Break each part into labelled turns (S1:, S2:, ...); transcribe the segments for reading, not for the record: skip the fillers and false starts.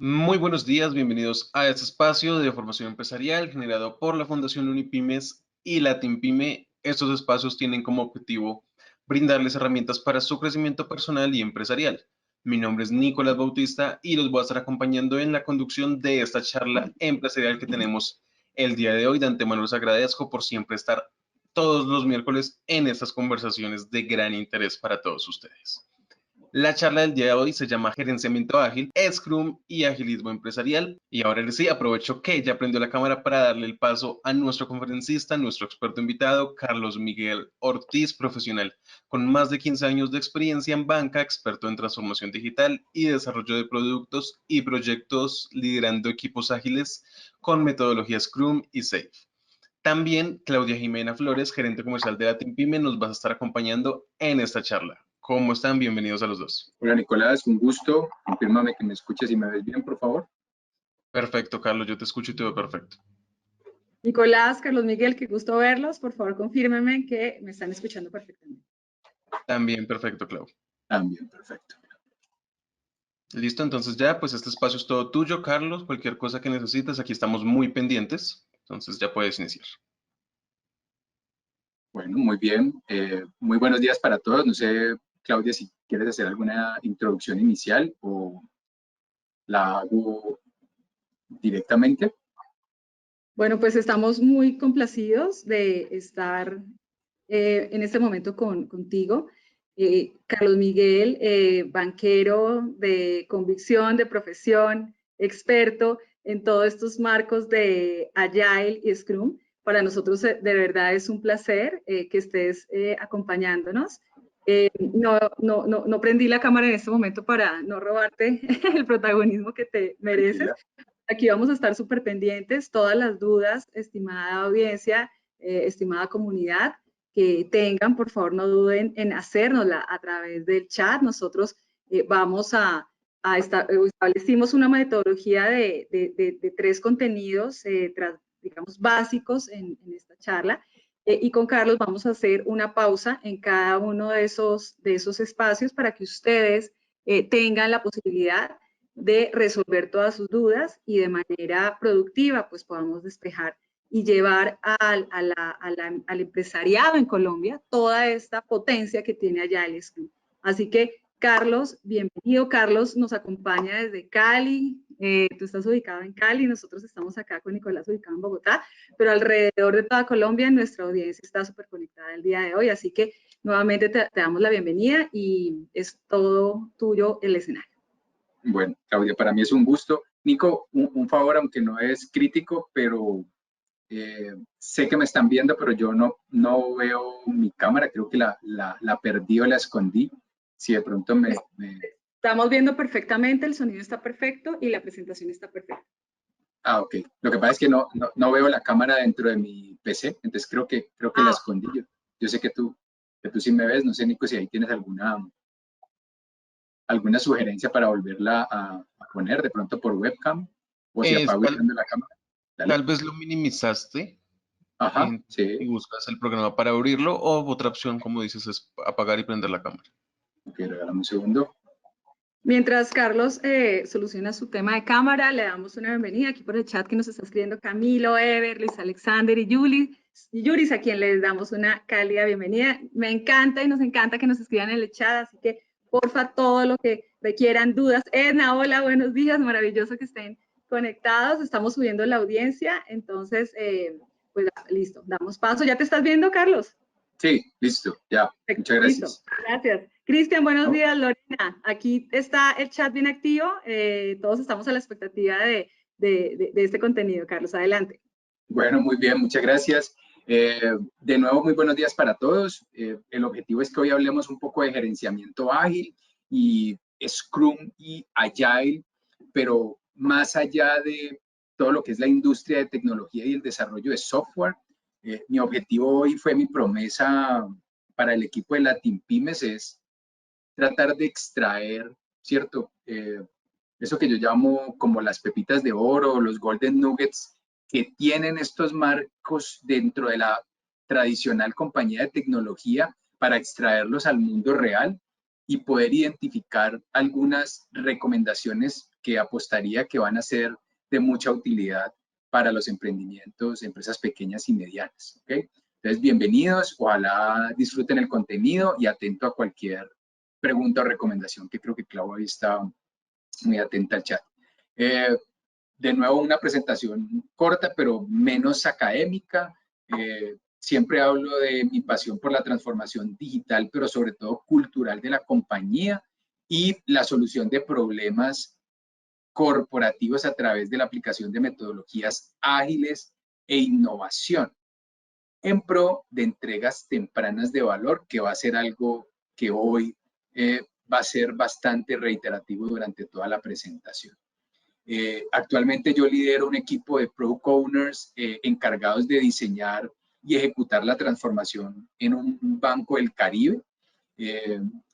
S1: Muy buenos días, bienvenidos a este espacio de formación empresarial generado por la Fundación Unipymes y LatinPyme. Estos espacios tienen como objetivo brindarles herramientas para su crecimiento personal y empresarial. Mi nombre es Nicolás Bautista y los voy a estar acompañando en la conducción de esta charla empresarial que tenemos el día de hoy. De antemano les agradezco por siempre estar todos los miércoles en estas conversaciones de gran interés para todos ustedes. La charla del día de hoy se llama Gerenciamiento Ágil, Scrum y Agilismo Empresarial. Y ahora sí, aprovecho que ya prendió la cámara para darle el paso a nuestro conferencista, nuestro experto invitado, Carlos Miguel Ortiz, profesional con más de 15 años de experiencia en banca, experto en transformación digital y desarrollo de productos y proyectos, liderando equipos ágiles con metodología Scrum y SAFe. También Claudia Jimena Flores, gerente comercial de LatinPyme, nos va a estar acompañando en esta charla. ¿Cómo están? Bienvenidos a los dos.
S2: Hola Nicolás, un gusto. Confírmame que me escuches y me ves bien, por favor.
S1: Perfecto, Carlos, yo te escucho y te veo perfecto.
S3: Nicolás, Carlos Miguel, qué gusto verlos. Por favor, confírmenme que me están escuchando perfectamente.
S1: También perfecto, Clau.
S2: También, perfecto.
S1: Listo, entonces ya, pues este espacio es todo tuyo, Carlos. Cualquier cosa que necesites, aquí estamos muy pendientes. Entonces ya puedes iniciar.
S2: Bueno, muy bien. Muy buenos días para todos. No sé, Claudia, si quieres hacer alguna introducción inicial o la hago directamente.
S3: Bueno, pues estamos muy complacidos de estar en este momento contigo. Carlos Miguel, banquero de convicción, de profesión, experto en todos estos marcos de Agile y Scrum. Para nosotros de verdad es un placer que estés acompañándonos. No prendí la cámara en este momento para no robarte el protagonismo que te mereces. Aquí vamos a estar súper pendientes, todas las dudas, estimada audiencia, estimada comunidad, que tengan, por favor, no duden en hacérnosla a través del chat. Nosotros vamos establecimos una metodología de 3 contenidos, digamos, básicos en esta charla. Y con Carlos vamos a hacer una pausa en cada uno de esos espacios para que ustedes tengan la posibilidad de resolver todas sus dudas y de manera productiva pues podamos despejar y llevar al empresariado en Colombia toda esta potencia que tiene allá el Scrum. Así que Carlos, bienvenido. Carlos nos acompaña desde Cali. Tú estás ubicado en Cali, nosotros estamos acá con Nicolás ubicado en Bogotá, pero alrededor de toda Colombia nuestra audiencia está súper conectada el día de hoy, así que nuevamente te damos la bienvenida y es todo tuyo el escenario.
S2: Bueno, Claudia, para mí es un gusto. Nico, un favor, aunque no es crítico, pero sé que me están viendo, pero yo no veo mi cámara. Creo que la perdí o la escondí. Si de pronto
S3: Estamos viendo perfectamente, el sonido está perfecto y la presentación está perfecta.
S2: Ah, ok. Lo que pasa es que no veo la cámara dentro de mi PC, entonces creo que la escondí. Yo sé que tú sí me ves. No sé, Nico, si ahí tienes alguna sugerencia para volverla a poner de pronto por webcam o si apago y prendo la cámara. Dale.
S1: Tal vez lo minimizaste.
S2: Ajá, sí.
S1: Y buscas el programa para abrirlo, o otra opción, como dices, es apagar y prender la cámara.
S2: Ok, regálame un segundo.
S3: Mientras Carlos soluciona su tema de cámara, le damos una bienvenida aquí por el chat que nos está escribiendo Camilo, Ever, Luis Alexander y Yuris, a quien les damos una cálida bienvenida. Me encanta y nos encanta que nos escriban en el chat, así que porfa, todo lo que requieran, dudas. Edna, hola, buenos días, maravilloso que estén conectados, estamos subiendo la audiencia, entonces, pues listo, damos paso. ¿Ya te estás viendo, Carlos?
S2: Sí, listo, ya. Muchas gracias.
S3: Listo, gracias. Cristian, buenos días. Lorena, aquí está el chat bien activo. Todos estamos a la expectativa de este contenido. Carlos, adelante.
S2: Bueno, muy bien, muchas gracias. De nuevo, muy buenos días para todos. El objetivo es que hoy hablemos un poco de gerenciamiento ágil y Scrum y Agile, pero más allá de todo lo que es la industria de tecnología y el desarrollo de software. Mi objetivo hoy fue mi promesa para el equipo de LatinPymes es tratar de extraer, ¿cierto? Eso que yo llamo como las pepitas de oro, los golden nuggets, que tienen estos marcos dentro de la tradicional compañía de tecnología para extraerlos al mundo real y poder identificar algunas recomendaciones que apostaría que van a ser de mucha utilidad para los emprendimientos, empresas pequeñas y medianas. ¿Okay? Entonces, bienvenidos, ojalá disfruten el contenido y atento a cualquier pregunta o recomendación, que creo que Clau ahí está muy atenta al chat. De nuevo, una presentación corta, pero menos académica. Siempre hablo de mi pasión por la transformación digital, pero sobre todo cultural de la compañía y la solución de problemas corporativos a través de la aplicación de metodologías ágiles e innovación en pro de entregas tempranas de valor, que va a ser algo que hoy va a ser bastante reiterativo durante toda la presentación. Actualmente yo lidero un equipo de Product Owners encargados de diseñar y ejecutar la transformación en un banco del Caribe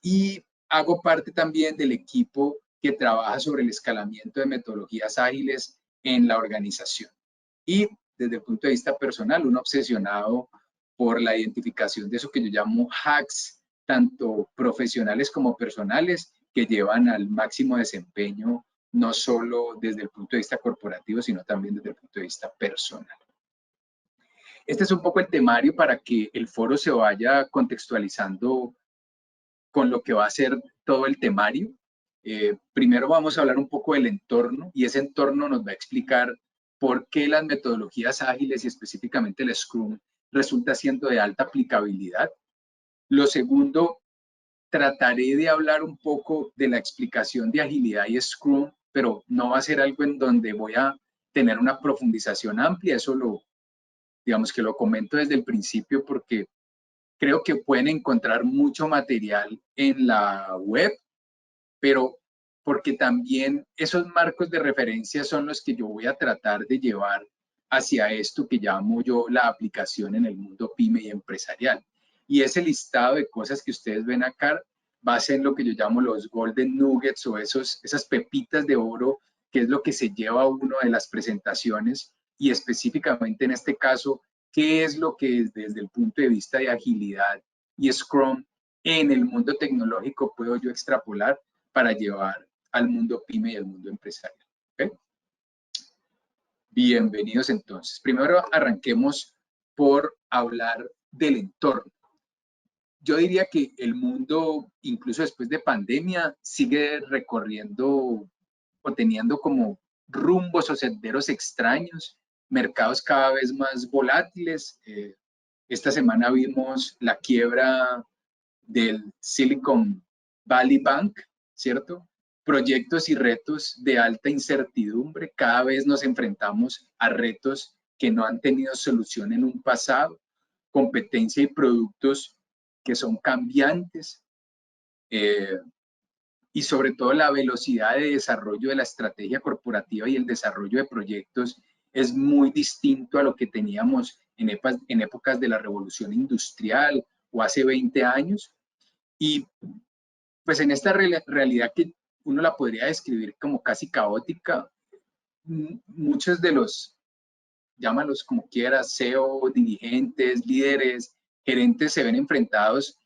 S2: y hago parte también del equipo que trabaja sobre el escalamiento de metodologías ágiles en la organización. Y desde el punto de vista personal, un obsesionado por la identificación de eso que yo llamo hacks, tanto profesionales como personales, que llevan al máximo desempeño, no solo desde el punto de vista corporativo, sino también desde el punto de vista personal. Este es un poco el temario para que el foro se vaya contextualizando con lo que va a ser todo el temario. Primero vamos a hablar un poco del entorno, y ese entorno nos va a explicar por qué las metodologías ágiles y específicamente el Scrum resulta siendo de alta aplicabilidad. Lo segundo, trataré de hablar un poco de la explicación de agilidad y Scrum, pero no va a ser algo en donde voy a tener una profundización amplia. Eso digamos que lo comento desde el principio porque creo que pueden encontrar mucho material en la web, pero porque también esos marcos de referencia son los que yo voy a tratar de llevar hacia esto que llamo yo la aplicación en el mundo pyme y empresarial. Y ese listado de cosas que ustedes ven acá va a ser lo que yo llamo los golden nuggets o esas pepitas de oro, que es lo que se lleva uno de las presentaciones, y específicamente en este caso, qué es lo que desde el punto de vista de agilidad y Scrum en el mundo tecnológico puedo yo extrapolar para llevar al mundo pyme y al mundo empresarial. ¿Okay? Bienvenidos entonces. Primero arranquemos por hablar del entorno. Yo diría que el mundo, incluso después de pandemia, sigue recorriendo o teniendo como rumbos o senderos extraños, mercados cada vez más volátiles. Esta semana vimos la quiebra del Silicon Valley Bank, ¿cierto? Proyectos y retos de alta incertidumbre. Cada vez nos enfrentamos a retos que no han tenido solución en un pasado, competencia y productos que son cambiantes, y sobre todo la velocidad de desarrollo de la estrategia corporativa y el desarrollo de proyectos es muy distinto a lo que teníamos en épocas de la revolución industrial o hace 20 años. Y pues en esta realidad que uno la podría describir como casi caótica, muchos de los, llámalos como quieras, CEO, dirigentes, líderes, gerentes se ven enfrentados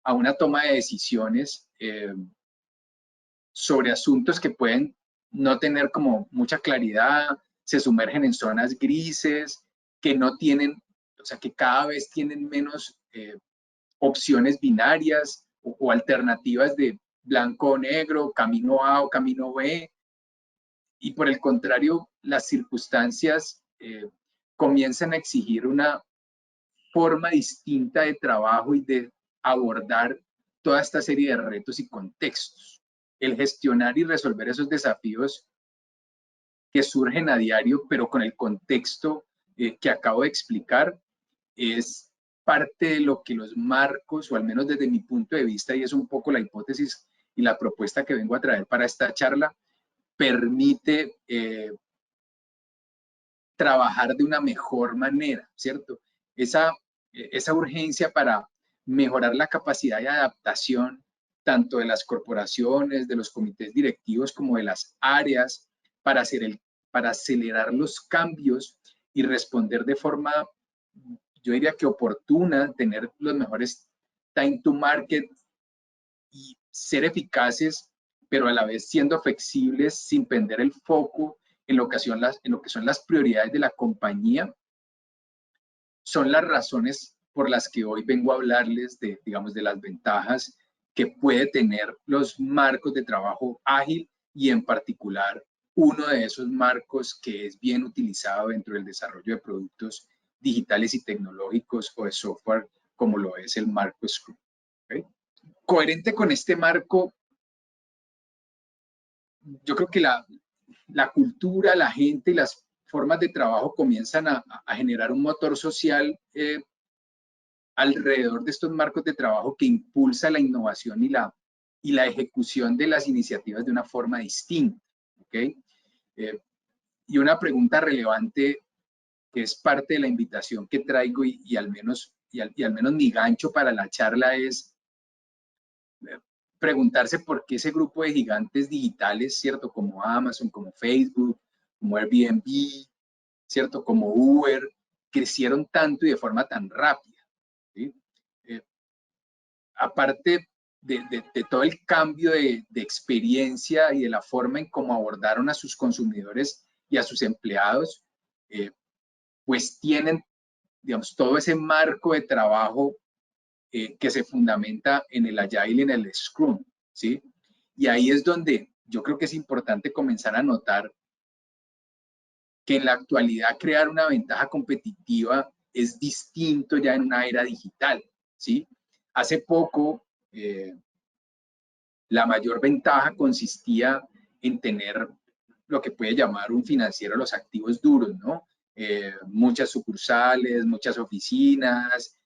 S2: a una toma de decisiones sobre asuntos que pueden no tener como mucha claridad, se sumergen en zonas grises, que no tienen, o sea, que cada vez tienen menos opciones binarias o alternativas de blanco o negro, camino A o camino B, y por el contrario, las circunstancias comienzan a exigir una forma distinta de trabajo y de abordar toda esta serie de retos y contextos. El gestionar y resolver esos desafíos que surgen a diario, pero con el contexto que acabo de explicar, es parte de lo que los marcos, o al menos desde mi punto de vista, y es un poco la hipótesis y la propuesta que vengo a traer para esta charla, permite trabajar de una mejor manera, ¿cierto? Esa urgencia para mejorar la capacidad de adaptación tanto de las corporaciones, de los comités directivos, como de las áreas, para acelerar los cambios y responder de forma, yo diría que oportuna, tener los mejores time to market y ser eficaces, pero a la vez siendo flexibles sin perder el foco en lo que son las prioridades de la compañía, son las razones por las que hoy vengo a hablarles de, digamos, de las ventajas que puede tener los marcos de trabajo ágil y en particular uno de esos marcos que es bien utilizado dentro del desarrollo de productos digitales y tecnológicos o de software, como lo es el marco Scrum. ¿Okay? Coherente con este marco, yo creo que la cultura, la gente y las formas de trabajo comienzan a generar un motor social alrededor de estos marcos de trabajo que impulsa la innovación y la ejecución de las iniciativas de una forma distinta. ¿Okay? Y una pregunta relevante que es parte de la invitación que traigo y al menos mi gancho para la charla es preguntarse por qué ese grupo de gigantes digitales, ¿cierto? Como Amazon, como Facebook, como Airbnb, ¿cierto? Como Uber, crecieron tanto y de forma tan rápida. ¿Sí? Aparte de todo el cambio de experiencia y de la forma en cómo abordaron a sus consumidores y a sus empleados, pues tienen, digamos, todo ese marco de trabajo que se fundamenta en el Agile y en el Scrum, ¿sí? Y ahí es donde yo creo que es importante comenzar a notar que en la actualidad crear una ventaja competitiva es distinto ya en una era digital, ¿sí? Hace poco, la mayor ventaja consistía en tener lo que puede llamar un financiero los activos duros, ¿no? Muchas sucursales, muchas oficinas,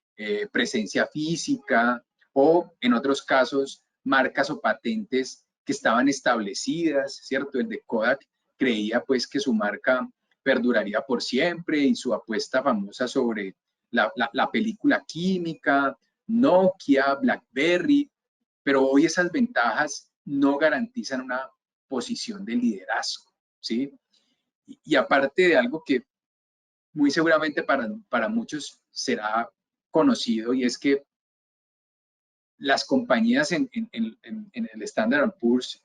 S2: presencia física o, en otros casos, marcas o patentes que estaban establecidas, ¿cierto? El de Kodak creía pues que su marca perduraría por siempre y su apuesta famosa sobre la película química, Nokia, BlackBerry, pero hoy esas ventajas no garantizan una posición de liderazgo, ¿sí? Y aparte de algo que muy seguramente para muchos será conocido, y es que las compañías en el Standard & Poor's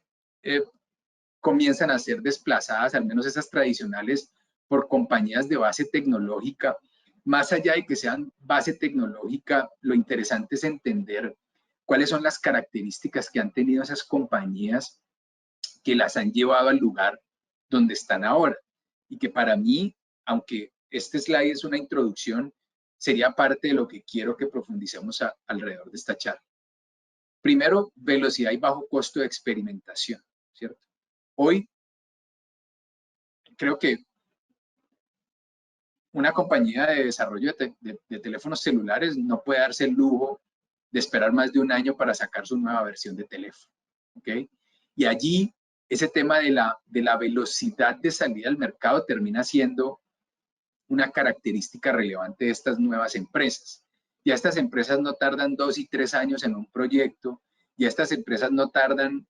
S2: comienzan a ser desplazadas, al menos esas tradicionales, por compañías de base tecnológica. Más allá de que sean base tecnológica, lo interesante es entender cuáles son las características que han tenido esas compañías que las han llevado al lugar donde están ahora. Y que para mí, aunque este slide es una introducción, sería parte de lo que quiero que profundicemos alrededor de esta charla. Primero, velocidad y bajo costo de experimentación, ¿cierto? Hoy, creo que una compañía de desarrollo de teléfonos celulares no puede darse el lujo de esperar más de un año para sacar su nueva versión de teléfono, ¿ok? Y allí, ese tema de la velocidad de salida al mercado termina siendo una característica relevante de estas nuevas empresas. Ya estas empresas no tardan 2 y 3 años en un proyecto, ya estas empresas no tardan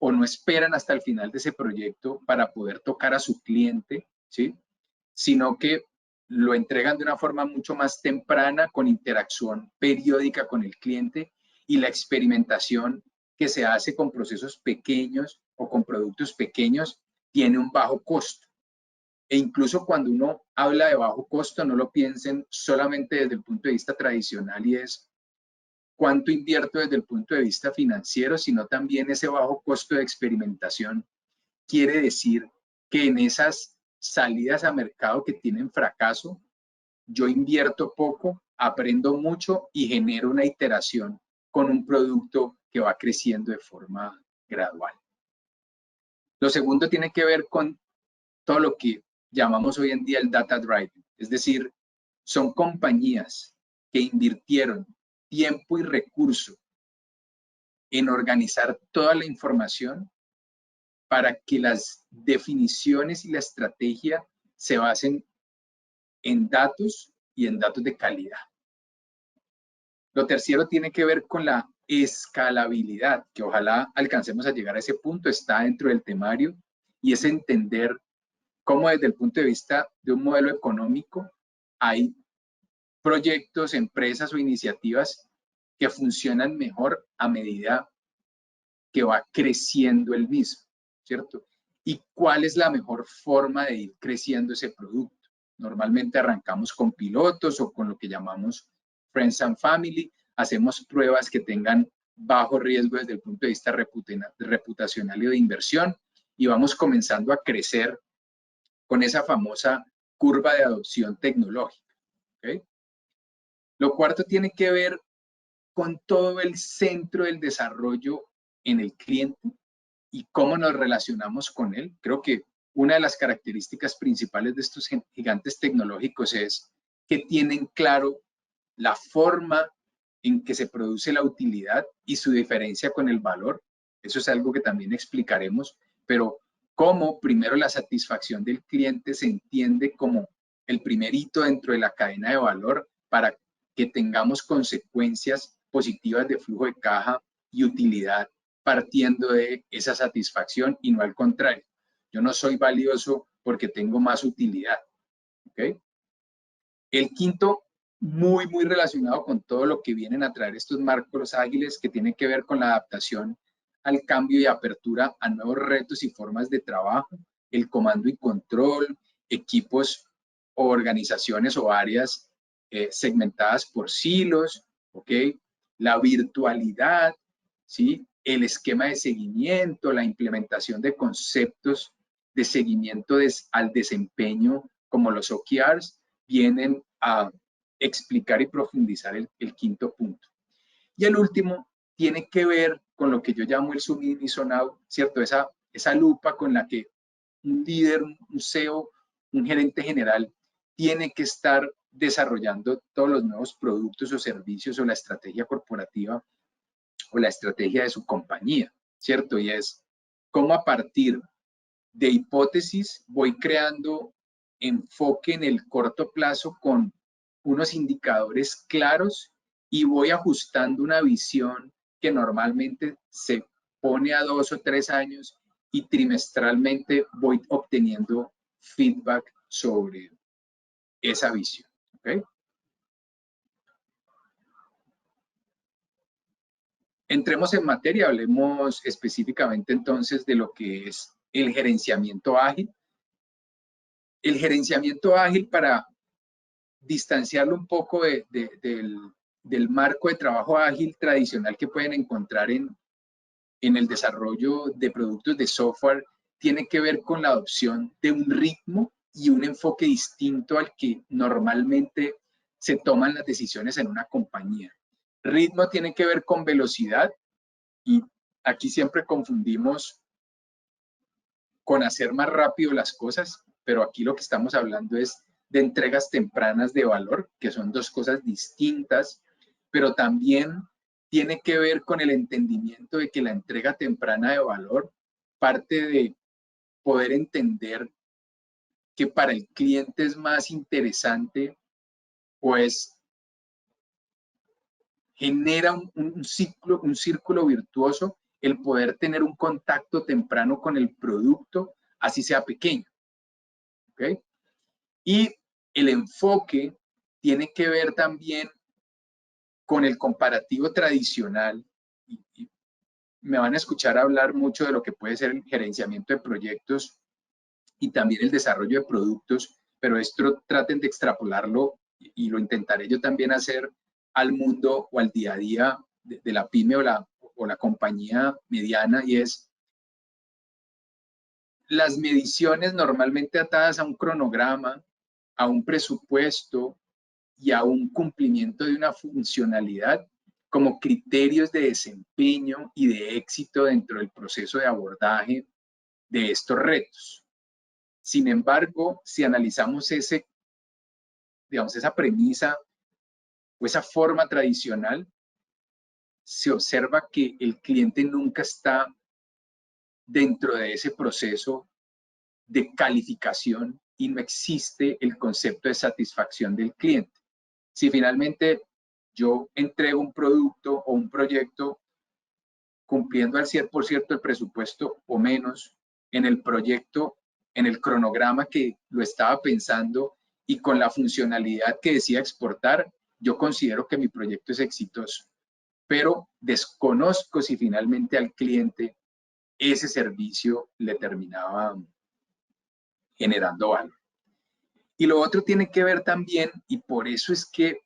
S2: o no esperan hasta el final de ese proyecto para poder tocar a su cliente, ¿sí? Sino que lo entregan de una forma mucho más temprana, con interacción periódica con el cliente, y la experimentación que se hace con procesos pequeños o con productos pequeños tiene un bajo costo. E incluso cuando uno habla de bajo costo, no lo piensen solamente desde el punto de vista tradicional y es cuánto invierto desde el punto de vista financiero, sino también ese bajo costo de experimentación quiere decir que en esas salidas a mercado que tienen fracaso, yo invierto poco, aprendo mucho y genero una iteración con un producto que va creciendo de forma gradual. Lo segundo tiene que ver con todo lo que llamamos hoy en día el data driving, es decir, son compañías que invirtieron tiempo y recurso en organizar toda la información para que las definiciones y la estrategia se basen en datos y en datos de calidad. Lo tercero tiene que ver con la escalabilidad, que ojalá alcancemos a llegar a ese punto, está dentro del temario, y es entender cómo desde el punto de vista de un modelo económico hay proyectos, empresas o iniciativas que funcionan mejor a medida que va creciendo el mismo, ¿cierto? ¿Y cuál es la mejor forma de ir creciendo ese producto? Normalmente arrancamos con pilotos o con lo que llamamos Friends and Family, hacemos pruebas que tengan bajo riesgo desde el punto de vista reputacional y de inversión y vamos comenzando a crecer con esa famosa curva de adopción tecnológica. ¿Okay? Lo cuarto tiene que ver con todo el centro del desarrollo en el cliente y cómo nos relacionamos con él. Creo que una de las características principales de estos gigantes tecnológicos es que tienen claro la forma en que se produce la utilidad y su diferencia con el valor. Eso es algo que también explicaremos, pero cómo primero la satisfacción del cliente se entiende como el primer hito dentro de la cadena de valor para que tengamos consecuencias positivas de flujo de caja y utilidad partiendo de esa satisfacción y no al contrario. Yo no soy valioso porque tengo más utilidad. ¿Okay? El quinto, muy relacionado con todo lo que vienen a traer estos marcos ágiles que tienen que ver con la adaptación al cambio y apertura a nuevos retos y formas de trabajo, el comando y control, equipos o organizaciones o áreas segmentadas por silos, ¿ok? La virtualidad, ¿sí? El esquema de seguimiento, la implementación de conceptos de seguimiento al desempeño como los OKRs, vienen a explicar y profundizar el quinto punto. Y el último tiene que ver con lo que yo llamo el zoom in y zone out, ¿cierto? Esa lupa con la que un líder, un CEO, un gerente general tiene que estar desarrollando todos los nuevos productos o servicios o la estrategia corporativa o la estrategia de su compañía, ¿cierto? Y es cómo a partir de hipótesis voy creando enfoque en el corto plazo con unos indicadores claros y voy ajustando una visión que normalmente se pone a 2 o 3 años y trimestralmente voy obteniendo feedback sobre esa visión. ¿Okay? Entremos en materia, hablemos específicamente entonces de lo que es el gerenciamiento ágil. El gerenciamiento ágil, para distanciarlo un poco del marco de trabajo ágil tradicional que pueden encontrar en el desarrollo de productos de software, tiene que ver con la adopción de un ritmo y un enfoque distinto al que normalmente se toman las decisiones en una compañía. Ritmo tiene que ver con velocidad y aquí siempre confundimos con hacer más rápido las cosas, pero aquí lo que estamos hablando es de entregas tempranas de valor, que son dos cosas distintas, pero también tiene que ver con el entendimiento de que la entrega temprana de valor parte de poder entender que para el cliente es más interesante, pues genera un círculo virtuoso el poder tener un contacto temprano con el producto, así sea pequeño. ¿Okay? Y el enfoque tiene que ver también con el comparativo tradicional. Y me van a escuchar hablar mucho de lo que puede ser el gerenciamiento de proyectos y también el desarrollo de productos, pero esto traten de extrapolarlo y lo intentaré yo también hacer al mundo o al día a día de la pyme o la compañía mediana, y es las mediciones normalmente atadas a un cronograma, a un presupuesto y a un cumplimiento de una funcionalidad como criterios de desempeño y de éxito dentro del proceso de abordaje de estos retos. Sin embargo, si analizamos esa premisa o esa forma tradicional, se observa que el cliente nunca está dentro de ese proceso de calificación y no existe el concepto de satisfacción del cliente. Si finalmente yo entrego un producto o un proyecto cumpliendo al 100% el presupuesto o menos en el proyecto, en el cronograma que lo estaba pensando y con la funcionalidad que decía exportar, yo considero que mi proyecto es exitoso. pero desconozco si finalmente al cliente ese servicio le terminaba generando valor. Y lo otro tiene que ver también, y por eso es que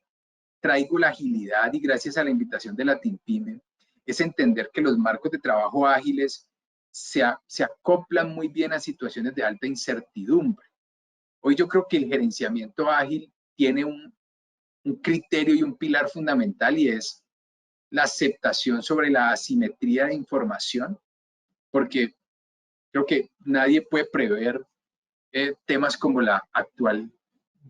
S2: traigo la agilidad y gracias a la invitación de la TIMPYME, es entender que los marcos de trabajo ágiles se acoplan muy bien a situaciones de alta incertidumbre. Hoy yo creo que el gerenciamiento ágil tiene un criterio y un pilar fundamental y es la aceptación sobre la asimetría de información, porque creo que nadie puede prever temas como la actual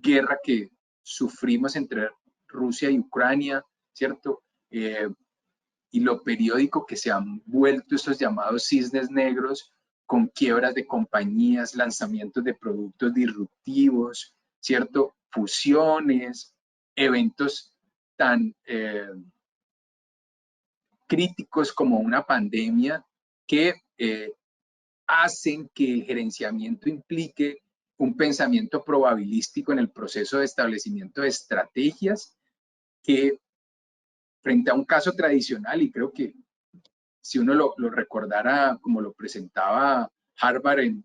S2: guerra que sufrimos entre Rusia y Ucrania, ¿cierto? Y lo periódico que se han vuelto estos llamados cisnes negros con quiebras de compañías, lanzamientos de productos disruptivos, ¿cierto? Fusiones, eventos tan críticos como una pandemia que hacen que el gerenciamiento implique un pensamiento probabilístico en el proceso de establecimiento de estrategias que frente a un caso tradicional, y creo que si uno lo recordara como lo presentaba Harvard en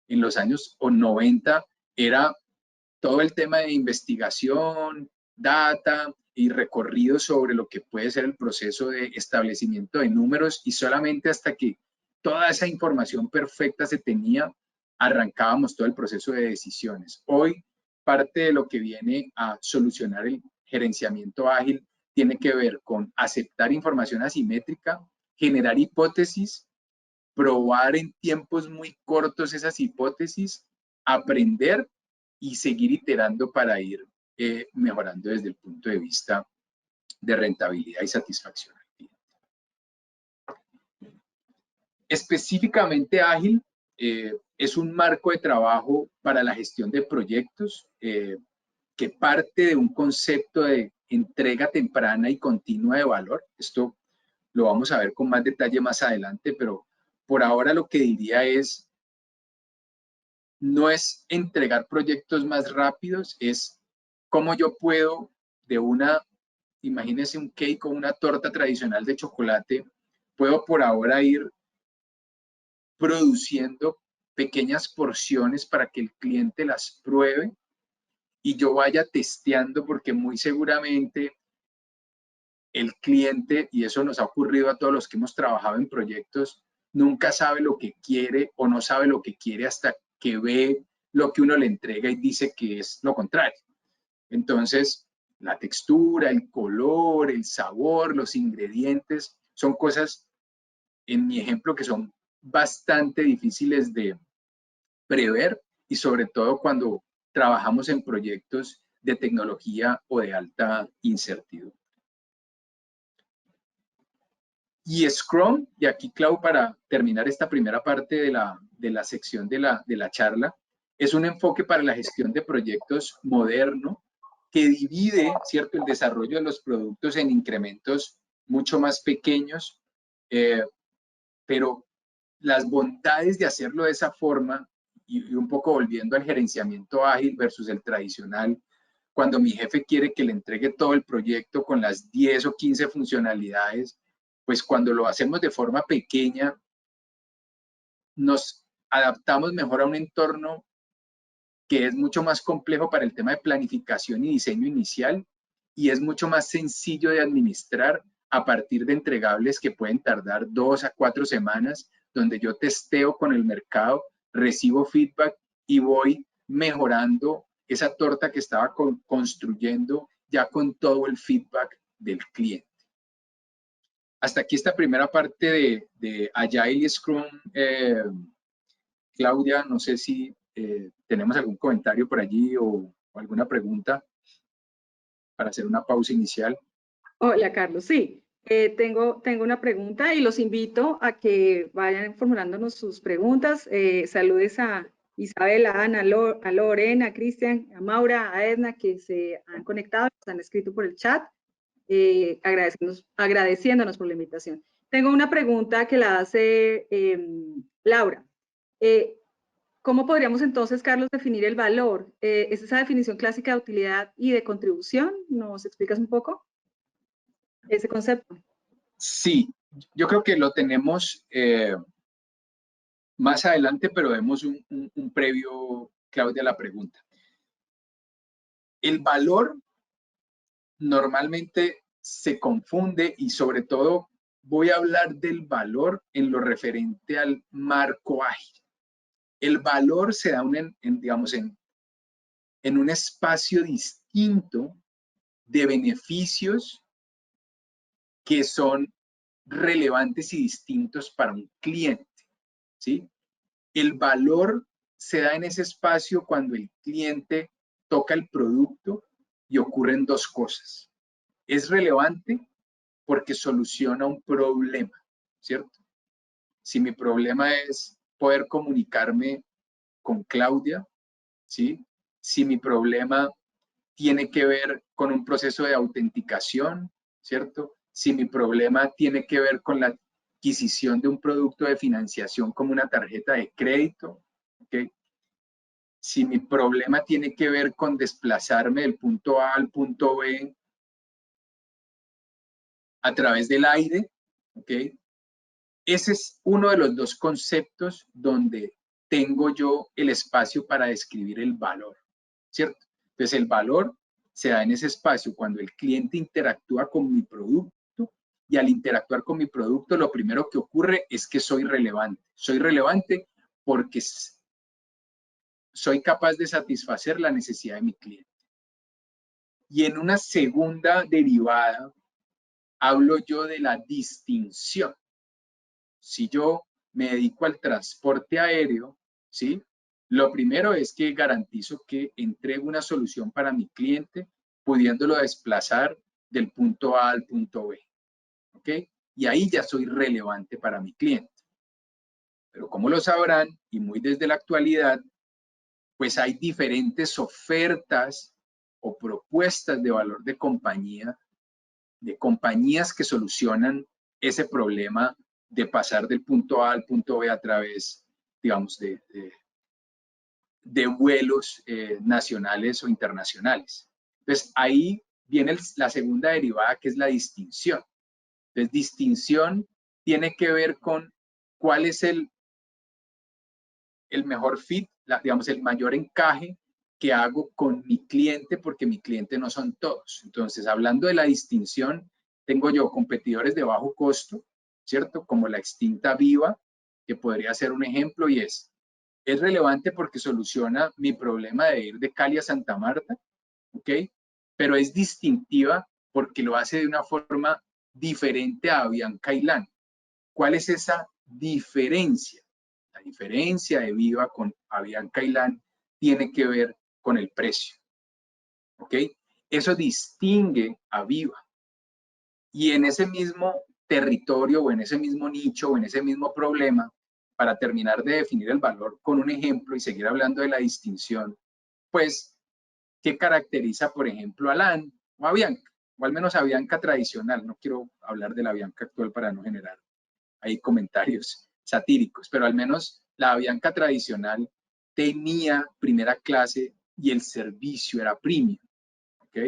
S2: los años 90, era todo el tema de investigación, data y recorrido sobre lo que puede ser el proceso de establecimiento de números y solamente hasta que toda esa información perfecta se tenía, arrancábamos todo el proceso de decisiones. Hoy, parte de lo que viene a solucionar el gerenciamiento ágil tiene que ver con aceptar información asimétrica, generar hipótesis, probar en tiempos muy cortos esas hipótesis, aprender y seguir iterando para ir mejorando desde el punto de vista de rentabilidad y satisfacción al cliente. Específicamente ágil es un marco de trabajo para la gestión de proyectos que parte de un concepto de entrega temprana y continua de valor. Esto lo vamos a ver con más detalle más adelante, pero por ahora lo que diría es, no es entregar proyectos más rápidos, es cómo yo puedo de una, imagínense un cake o una torta tradicional de chocolate, puedo por ahora ir produciendo pequeñas porciones para que el cliente las pruebe y yo vaya testeando porque muy seguramente el cliente, y eso nos ha ocurrido a todos los que hemos trabajado en proyectos, nunca sabe lo que quiere o no sabe lo que quiere hasta que ve lo que uno le entrega y dice que es lo contrario. Entonces, la textura, el color, el sabor, los ingredientes, son cosas, en mi ejemplo, que son bastante difíciles de prever y sobre todo cuando trabajamos en proyectos de tecnología o de alta incertidumbre. Y Scrum, y aquí Clau, para terminar esta primera parte de la sección de la charla, es un enfoque para la gestión de proyectos moderno que divide, ¿cierto?, el desarrollo de los productos en incrementos mucho más pequeños, pero las bondades de hacerlo de esa forma, y un poco volviendo al gerenciamiento ágil versus el tradicional, cuando mi jefe quiere que le entregue todo el proyecto con las 10 o 15 funcionalidades, pues cuando lo hacemos de forma pequeña, nos adaptamos mejor a un entorno que es mucho más complejo para el tema de planificación y diseño inicial y es mucho más sencillo de administrar a partir de entregables que pueden tardar 2 a 4 semanas, donde yo testeo con el mercado, recibo feedback y voy mejorando esa torta que estaba construyendo ya con todo el feedback del cliente. Hasta aquí esta primera parte de Agile y Scrum. Claudia, no sé si tenemos algún comentario por allí o alguna pregunta para hacer una pausa inicial.
S3: Hola, Carlos. Sí, tengo una pregunta y los invito a que vayan formulándonos sus preguntas. Saludes a Isabel, a Ana, a Lorena, a Cristian, a Maura, a Edna, que se han conectado, se han escrito por el chat. Agradeciéndonos por la invitación. Tengo una pregunta que la hace Laura. ¿Cómo podríamos entonces, Carlos, definir el valor? ¿Es esa definición clásica de utilidad y de contribución? ¿Nos explicas un poco? ese concepto?
S2: Sí, yo creo que lo tenemos más adelante, pero vemos un previo, Claudia, a la pregunta. El valor normalmente se confunde y sobre todo voy a hablar del valor en lo referente al marco ágil. El valor se da digamos, en un espacio distinto de beneficios que son relevantes y distintos para un cliente, ¿sí? El valor se da en ese espacio cuando el cliente toca el producto y ocurren dos cosas. Es relevante porque soluciona un problema, ¿cierto? Si mi problema es poder comunicarme con Claudia, ¿sí? Si mi problema tiene que ver con un proceso de autenticación, ¿cierto? Si mi problema tiene que ver con la adquisición de un producto de financiación como una tarjeta de crédito, ¿ok? Si mi problema tiene que ver con desplazarme del punto A al punto B a través del aire, ¿ok? Ese es uno de los dos conceptos donde tengo yo el espacio para describir el valor, ¿cierto? Entonces, el valor se da en ese espacio cuando el cliente interactúa con mi producto y al interactuar con mi producto, lo primero que ocurre es que soy relevante. Soy relevante porque soy capaz de satisfacer la necesidad de mi cliente. Y en una segunda derivada, hablo yo de la distinción. Si yo me dedico al transporte aéreo, ¿sí? Lo primero es que garantizo que entrego una solución para mi cliente, pudiéndolo desplazar del punto A al punto B, ¿ok? Y ahí ya soy relevante para mi cliente. Pero como lo sabrán, y muy desde la actualidad, pues hay diferentes ofertas o propuestas de valor de compañías que solucionan ese problema de pasar del punto A al punto B a través, digamos, de vuelos nacionales o internacionales. Entonces, ahí viene la segunda derivada, que es la distinción. Entonces, distinción tiene que ver con cuál es el mejor fit, digamos, el mayor encaje que hago con mi cliente, porque mi cliente no son todos. Entonces, hablando de la distinción, tengo yo competidores de bajo costo, ¿cierto? Como la extinta Viva, que podría ser un ejemplo, y es relevante porque soluciona mi problema de ir de Cali a Santa Marta, ¿ok? Pero es distintiva porque lo hace de una forma diferente a Avianca y LAN. ¿Cuál es esa diferencia? La diferencia de Viva con Avianca y LAN tiene que ver con el precio, ¿ok? Eso distingue a Viva. Y en ese mismo territorio o en ese mismo nicho o en ese mismo problema, para terminar de definir el valor con un ejemplo y seguir hablando de la distinción, pues, ¿qué caracteriza, por ejemplo, a LAN o a Avianca? O al menos a Avianca tradicional. No quiero hablar de la Avianca actual para no generar ahí comentarios satíricos, pero al menos la Avianca tradicional tenía primera clase y el servicio era premium, ¿ok?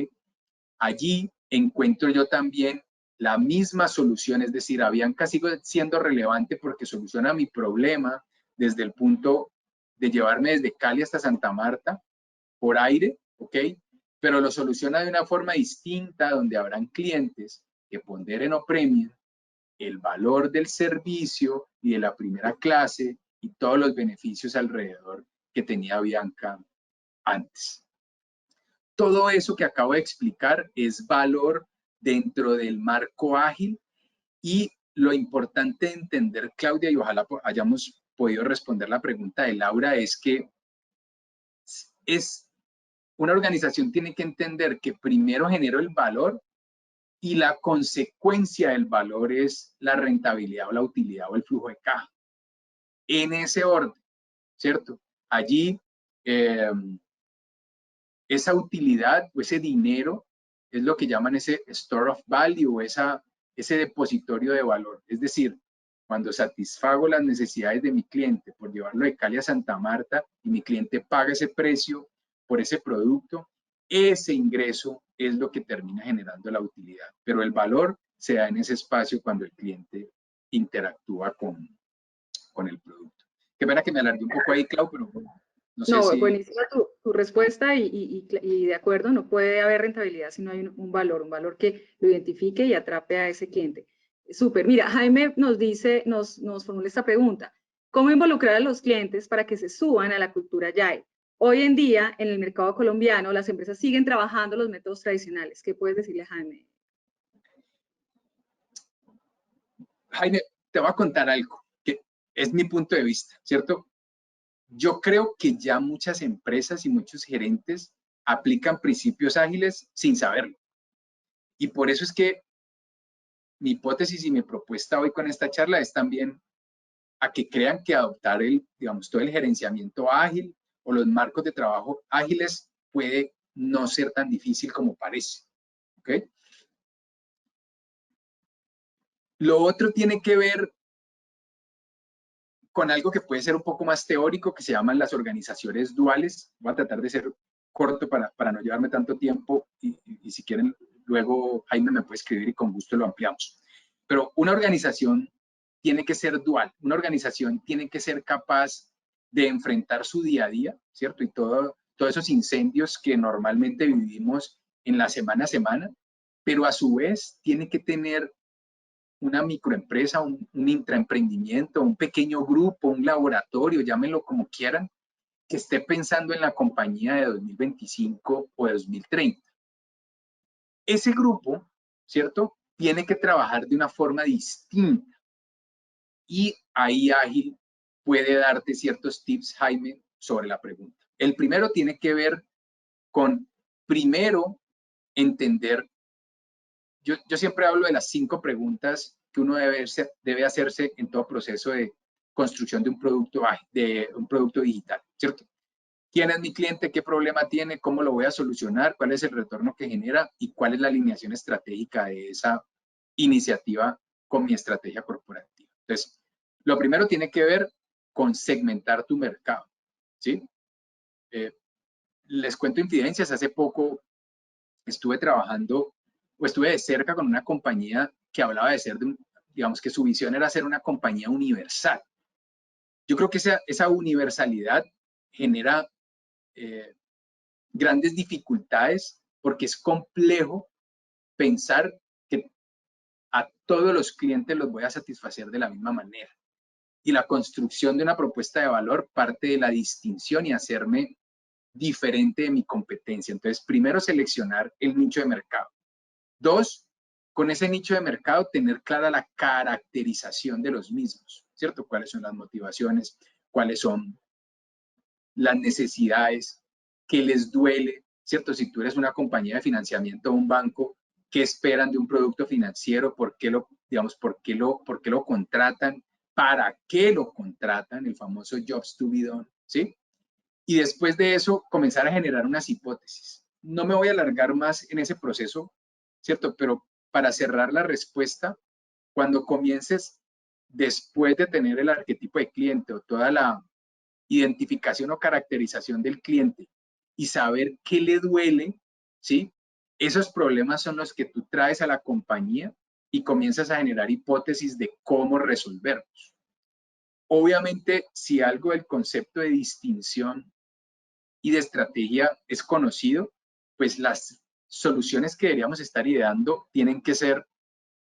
S2: Allí encuentro yo también la misma solución, es decir, Avianca sigue siendo relevante porque soluciona mi problema desde el punto de llevarme desde Cali hasta Santa Marta por aire, ¿ok? Pero lo soluciona de una forma distinta, donde habrán clientes que ponderen o premium el valor del servicio y de la primera clase y todos los beneficios alrededor que tenía Avianca antes. Todo eso que acabo de explicar es valor dentro del marco ágil, y lo importante de entender, Claudia, y ojalá hayamos podido responder la pregunta de Laura, es que una organización tiene que entender que primero genero el valor y la consecuencia del valor es la rentabilidad o la utilidad o el flujo de caja. En ese orden, ¿cierto? Allí esa utilidad o ese dinero es lo que llaman ese store of value o ese depositorio de valor. Es decir, cuando satisfago las necesidades de mi cliente por llevarlo de Cali a Santa Marta y mi cliente paga ese precio por ese producto, ese ingreso es lo que termina generando la utilidad. Pero el valor se da en ese espacio cuando el cliente interactúa con el producto. Qué pena que me alargué un poco ahí, Clau, pero no sé si...
S3: Buenísima tu respuesta y de acuerdo, no puede haber rentabilidad si no hay un valor que lo identifique y atrape a ese cliente. Súper. Mira, Jaime nos dice, nos formula esta pregunta. ¿Cómo involucrar a los clientes para que se suban a la cultura Agile? Hoy en día, en el mercado colombiano, las empresas siguen trabajando los métodos tradicionales. ¿Qué puedes decirle a Jaime?
S2: Jaime, te voy a contar algo que es mi punto de vista, ¿cierto? Yo creo que ya muchas empresas y muchos gerentes aplican principios ágiles sin saberlo. Y por eso es que mi hipótesis y mi propuesta hoy con esta charla es también a que crean que adoptar todo el gerenciamiento ágil o los marcos de trabajo ágiles puede no ser tan difícil como parece. ¿Ok? Lo otro tiene que ver con algo que puede ser un poco más teórico, que se llaman las organizaciones duales. Voy a tratar de ser corto para no llevarme tanto tiempo y si quieren, luego Jaime me puede escribir y con gusto lo ampliamos. Pero una organización tiene que ser dual. Una organización tiene que ser capaz de enfrentar su día a día, ¿cierto? Y todos esos incendios que normalmente vivimos en la semana a semana, pero a su vez tiene que tener una microempresa, un intraemprendimiento, un pequeño grupo, un laboratorio, llámenlo como quieran, que esté pensando en la compañía de 2025 o de 2030. Ese grupo, ¿cierto? Tiene que trabajar de una forma distinta. Y ahí Ágil puede darte ciertos tips, Jaime, sobre la pregunta. El primero tiene que ver con, primero, entender. Yo siempre hablo de las 5 preguntas que uno debe hacerse en todo proceso de construcción de un producto digital, ¿cierto? ¿Quién es mi cliente? ¿Qué problema tiene? ¿Cómo lo voy a solucionar? ¿Cuál es el retorno que genera? ¿Y cuál es la alineación estratégica de esa iniciativa con mi estrategia corporativa? Entonces, lo primero tiene que ver con segmentar tu mercado, ¿sí? Les cuento infidencias. Hace poco estuve trabajando o estuve de cerca con una compañía que hablaba de ser, digamos que su visión era ser una compañía universal. Yo creo que esa universalidad genera grandes dificultades porque es complejo pensar que a todos los clientes los voy a satisfacer de la misma manera. Y la construcción de una propuesta de valor parte de la distinción y hacerme diferente de mi competencia. Entonces, primero, seleccionar el nicho de mercado. 2, con ese nicho de mercado, tener clara la caracterización de los mismos, ¿cierto? ¿Cuáles son las motivaciones? ¿Cuáles son las necesidades? ¿Qué les duele? ¿Cierto? Si tú eres una compañía de financiamiento o un banco, ¿qué esperan de un producto financiero? ¿Por qué lo contratan? ¿Para qué lo contratan? El famoso jobs to be done, ¿sí? Y después de eso, comenzar a generar unas hipótesis. No me voy a alargar más en ese proceso, ¿cierto? Pero para cerrar la respuesta, cuando comiences, después de tener el arquetipo de cliente o toda la identificación o caracterización del cliente y saber qué le duele, ¿sí? Esos problemas son los que tú traes a la compañía y comienzas a generar hipótesis de cómo resolverlos. Obviamente, si algo del concepto de distinción y de estrategia es conocido, pues las soluciones que deberíamos estar ideando tienen que ser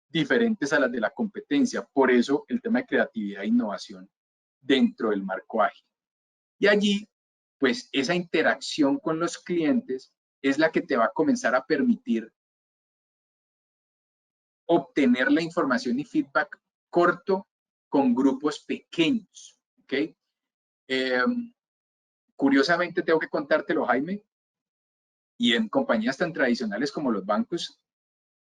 S2: diferentes a las de la competencia. Por eso el tema de creatividad e innovación dentro del marco ágil. Y allí, pues esa interacción con los clientes es la que te va a comenzar a permitir obtener la información y feedback corto con grupos pequeños. ¿Ok? Curiosamente, tengo que contártelo, Jaime, y en compañías tan tradicionales como los bancos,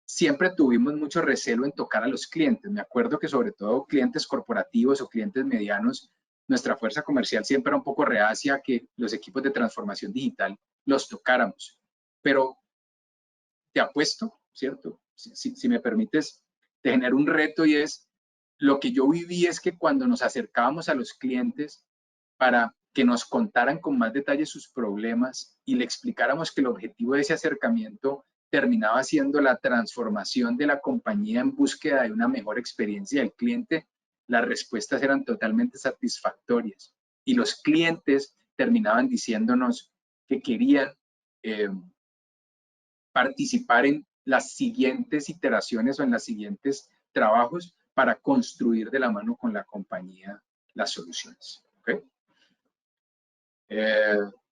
S2: siempre tuvimos mucho recelo en tocar a los clientes. Me acuerdo que sobre todo clientes corporativos o clientes medianos, nuestra fuerza comercial siempre era un poco reacia a que los equipos de transformación digital los tocáramos. Pero te apuesto, ¿cierto? Si me permites, te genero un reto y es, lo que yo viví es que cuando nos acercábamos a los clientes para que nos contaran con más detalle sus problemas y le explicáramos que el objetivo de ese acercamiento terminaba siendo la transformación de la compañía en búsqueda de una mejor experiencia del cliente, las respuestas eran totalmente satisfactorias y los clientes terminaban diciéndonos que querían participar en las siguientes iteraciones o en los siguientes trabajos para construir de la mano con la compañía las soluciones. ¿Okay?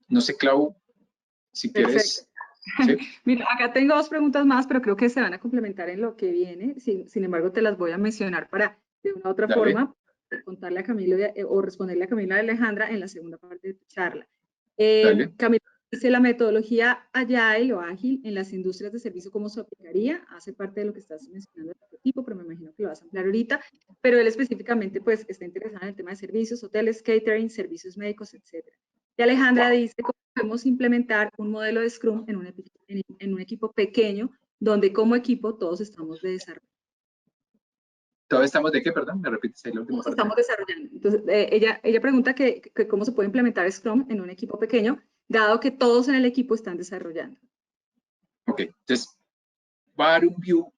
S2: No sé, Clau, si quieres.
S3: ¿Sí? Mira, acá tengo dos preguntas más, pero creo que se van a complementar en lo que viene. Sin embargo, te las voy a mencionar para, de una u otra forma, contarle a Camilo o responderle a Camilo y Alejandra en la segunda parte de tu charla. Camilo dice, la metodología Agile o ágil en las industrias de servicio, ¿cómo se aplicaría? Hace parte de lo que estás mencionando del prototipo, pero me imagino que lo vas a ampliar ahorita. Pero él específicamente, pues, está interesado en el tema de servicios, hoteles, catering, servicios médicos, etc. Y Alejandra dice, ¿cómo podemos implementar un modelo de Scrum en un equipo pequeño, donde como equipo todos estamos de desarrollo?
S2: ¿Todos estamos de qué, perdón? ¿Me repites ahí la última parte?
S3: Estamos desarrollando. Entonces, ella pregunta que cómo se puede implementar Scrum en un equipo pequeño, dado que todos en el equipo están desarrollando.
S2: Ok, entonces, va a dar un view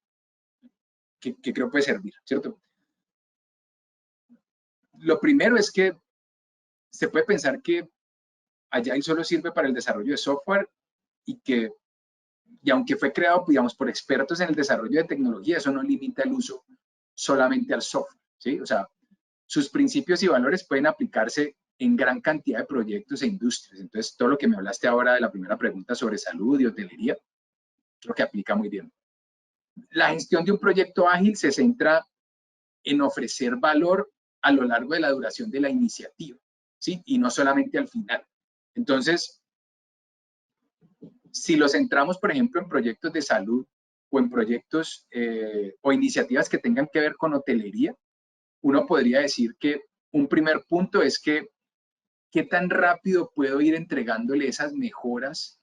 S2: que creo puede servir, ¿cierto? Lo primero es que se puede pensar que Agile solo sirve para el desarrollo de software y aunque fue creado, digamos, por expertos en el desarrollo de tecnología, eso no limita el uso solamente al software, ¿sí? O sea, sus principios y valores pueden aplicarse en gran cantidad de proyectos e industrias. Entonces, todo lo que me hablaste ahora de la primera pregunta sobre salud y hotelería, creo que aplica muy bien. La gestión de un proyecto ágil se centra en ofrecer valor a lo largo de la duración de la iniciativa, ¿sí? Y no solamente al final. Entonces, si lo centramos, por ejemplo, en proyectos de salud o en proyectos o iniciativas que tengan que ver con hotelería, uno podría decir que un primer punto es que qué tan rápido puedo ir entregándole esas mejoras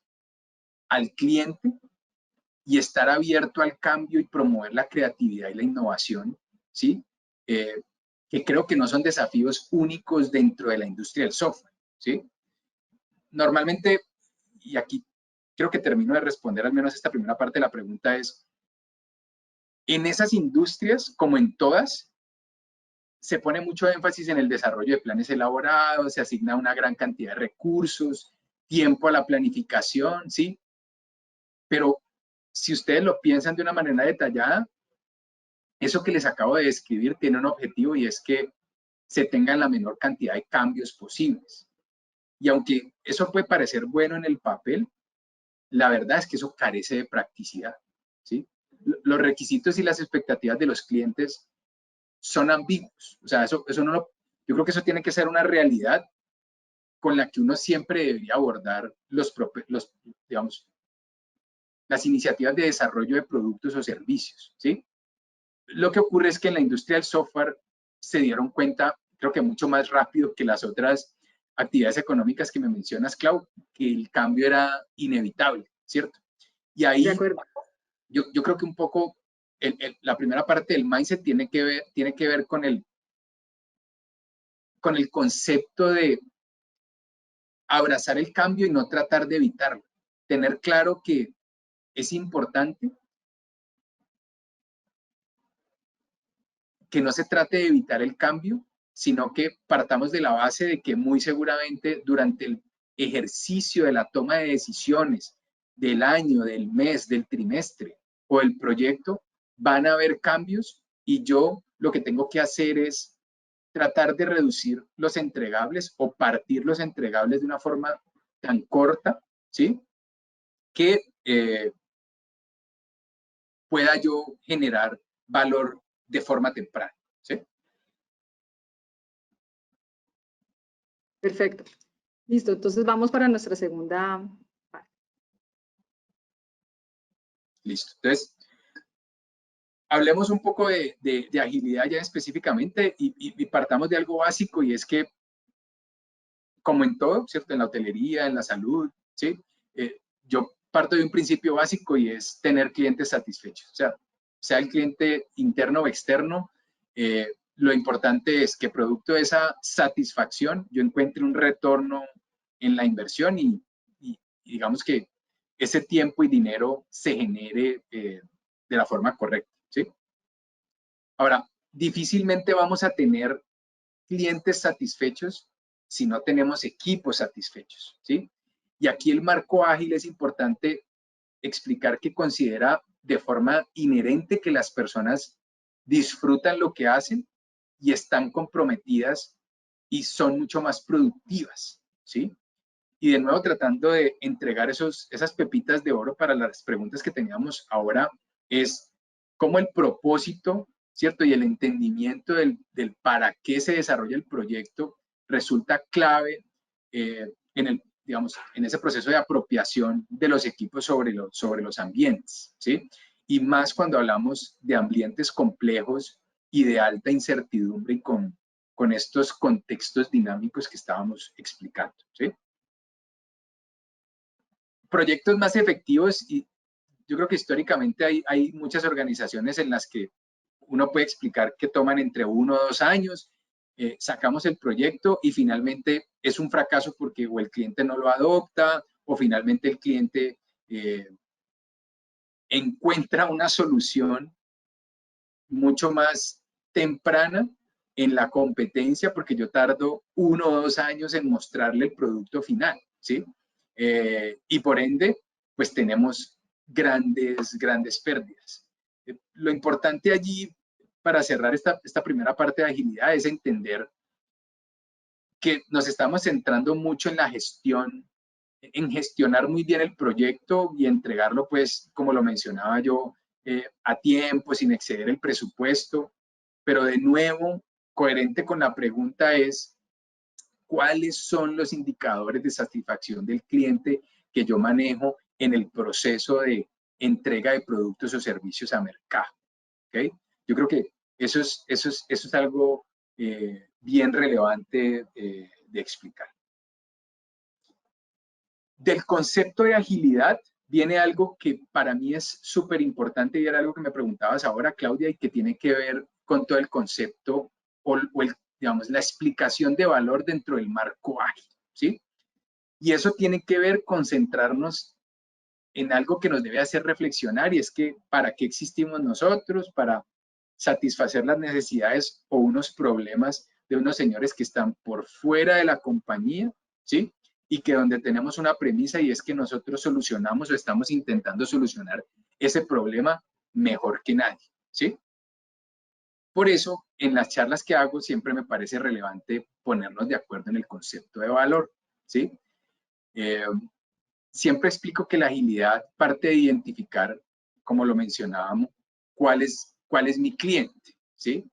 S2: al cliente y estar abierto al cambio y promover la creatividad y la innovación, ¿sí? Que creo que no son desafíos únicos dentro de la industria del software, ¿sí? Normalmente, y aquí creo que termino de responder al menos esta primera parte de la pregunta, es en esas industrias, como en todas, se pone mucho énfasis en el desarrollo de planes elaborados, se asigna una gran cantidad de recursos, tiempo a la planificación, ¿sí? Pero si ustedes lo piensan de una manera detallada, eso que les acabo de describir tiene un objetivo y es que se tengan la menor cantidad de cambios posibles. Y aunque eso puede parecer bueno en el papel, la verdad es que eso carece de practicidad, ¿sí? Los requisitos y las expectativas de los clientes son ambiguos. O sea, eso no lo, yo creo que eso tiene que ser una realidad con la que uno siempre debería abordar digamos, las iniciativas de desarrollo de productos o servicios, ¿sí? Lo que ocurre es que en la industria del software se dieron cuenta, creo que mucho más rápido que las otras actividades económicas que me mencionas, Clau, que el cambio era inevitable, ¿cierto? Y ahí yo creo que un poco la primera parte del mindset tiene que ver con el concepto de abrazar el cambio y no tratar de evitarlo. Tener claro que es importante que no se trate de evitar el cambio, sino que partamos de la base de que muy seguramente durante el ejercicio de la toma de decisiones del año, del mes, del trimestre o del proyecto, van a haber cambios y yo lo que tengo que hacer es tratar de reducir los entregables o partir los entregables de una forma tan corta, ¿sí? Que pueda yo generar valor de forma temprana, ¿sí?
S3: Perfecto. Listo, entonces vamos para nuestra segunda parte.
S2: Listo. Entonces, hablemos un poco de agilidad ya específicamente y partamos de algo básico y es que, como en todo, ¿cierto? En la hotelería, en la salud, ¿sí? Yo parto de un principio básico y es tener clientes satisfechos. O sea el cliente interno o externo, lo importante es que producto de esa satisfacción yo encuentre un retorno en la inversión y digamos que ese tiempo y dinero se genere de la forma correcta, ¿sí? Ahora, difícilmente vamos a tener clientes satisfechos si no tenemos equipos satisfechos, ¿sí? Y aquí el marco ágil es importante explicar que considera de forma inherente que las personas disfrutan lo que hacen y están comprometidas y son mucho más productivas, ¿sí? Y de nuevo tratando de entregar esas pepitas de oro para las preguntas que teníamos ahora, es cómo el propósito, ¿cierto? Y el entendimiento del para qué se desarrolla el proyecto resulta clave digamos, en ese proceso de apropiación de los equipos sobre los ambientes, ¿sí? Y más cuando hablamos de ambientes complejos y de alta incertidumbre y con estos contextos dinámicos que estábamos explicando, ¿sí? Proyectos más efectivos, y yo creo que históricamente hay muchas organizaciones en las que uno puede explicar que toman entre 1 o 2 años, sacamos el proyecto y finalmente es un fracaso porque o el cliente no lo adopta o finalmente el cliente encuentra una solución mucho más temprana en la competencia porque yo tardo 1 o 2 años en mostrarle el producto final, ¿sí? Y por ende, pues tenemos grandes pérdidas. Lo importante allí, para cerrar esta primera parte de agilidad, es entender que nos estamos centrando mucho en la gestión, en gestionar muy bien el proyecto y entregarlo, pues, como lo mencionaba yo, a tiempo, sin exceder el presupuesto. Pero de nuevo, coherente con la pregunta es, ¿cuáles son los indicadores de satisfacción del cliente que yo manejo en el proceso de entrega de productos o servicios a mercado? ¿Okay? Yo creo que eso es algo bien relevante de explicar. Del concepto de agilidad viene algo que para mí es súper importante y era algo que me preguntabas ahora, Claudia, y que tiene que ver con todo el concepto o digamos, la explicación de valor dentro del marco ágil, ¿sí? Y eso tiene que ver con centrarnos en algo que nos debe hacer reflexionar y es que ¿para qué existimos nosotros? Para satisfacer las necesidades o unos problemas de unos señores que están por fuera de la compañía, ¿sí? Y que donde tenemos una premisa y es que nosotros solucionamos o estamos intentando solucionar ese problema mejor que nadie, ¿sí? Por eso, en las charlas que hago siempre me parece relevante ponernos de acuerdo en el concepto de valor, ¿sí? Siempre explico que la agilidad parte de identificar, como lo mencionábamos, cuál es mi cliente, ¿sí?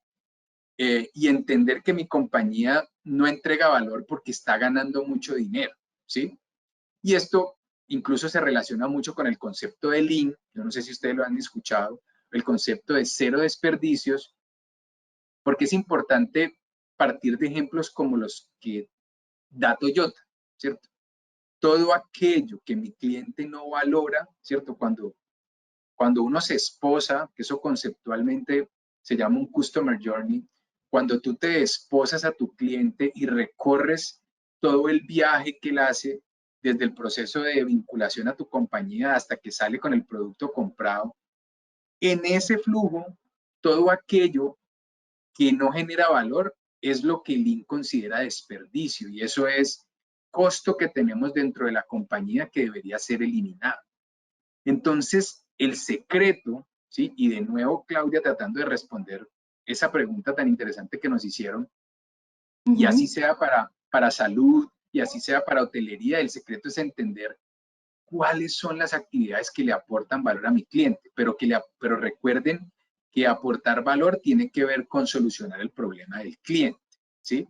S2: Y entender que mi compañía no entrega valor porque está ganando mucho dinero, ¿sí? Y esto incluso se relaciona mucho con el concepto de Lean, yo no sé si ustedes lo han escuchado, el concepto de 0 desperdicios, porque es importante partir de ejemplos como los que da Toyota, ¿cierto? Todo aquello que mi cliente no valora, ¿cierto? Cuando uno se esposa, que eso conceptualmente se llama un customer journey, cuando tú te esposas a tu cliente y recorres todo el viaje que él hace desde el proceso de vinculación a tu compañía hasta que sale con el producto comprado, en ese flujo, todo aquello que no genera valor es lo que Lean considera desperdicio y eso es costo que tenemos dentro de la compañía que debería ser eliminado. Entonces, el secreto, ¿sí? Y de nuevo, Claudia, tratando de responder esa pregunta tan interesante que nos hicieron, y así sea para salud, y así sea para hotelería, el secreto es entender cuáles son las actividades que le aportan valor a mi cliente, pero recuerden que aportar valor tiene que ver con solucionar el problema del cliente, ¿sí?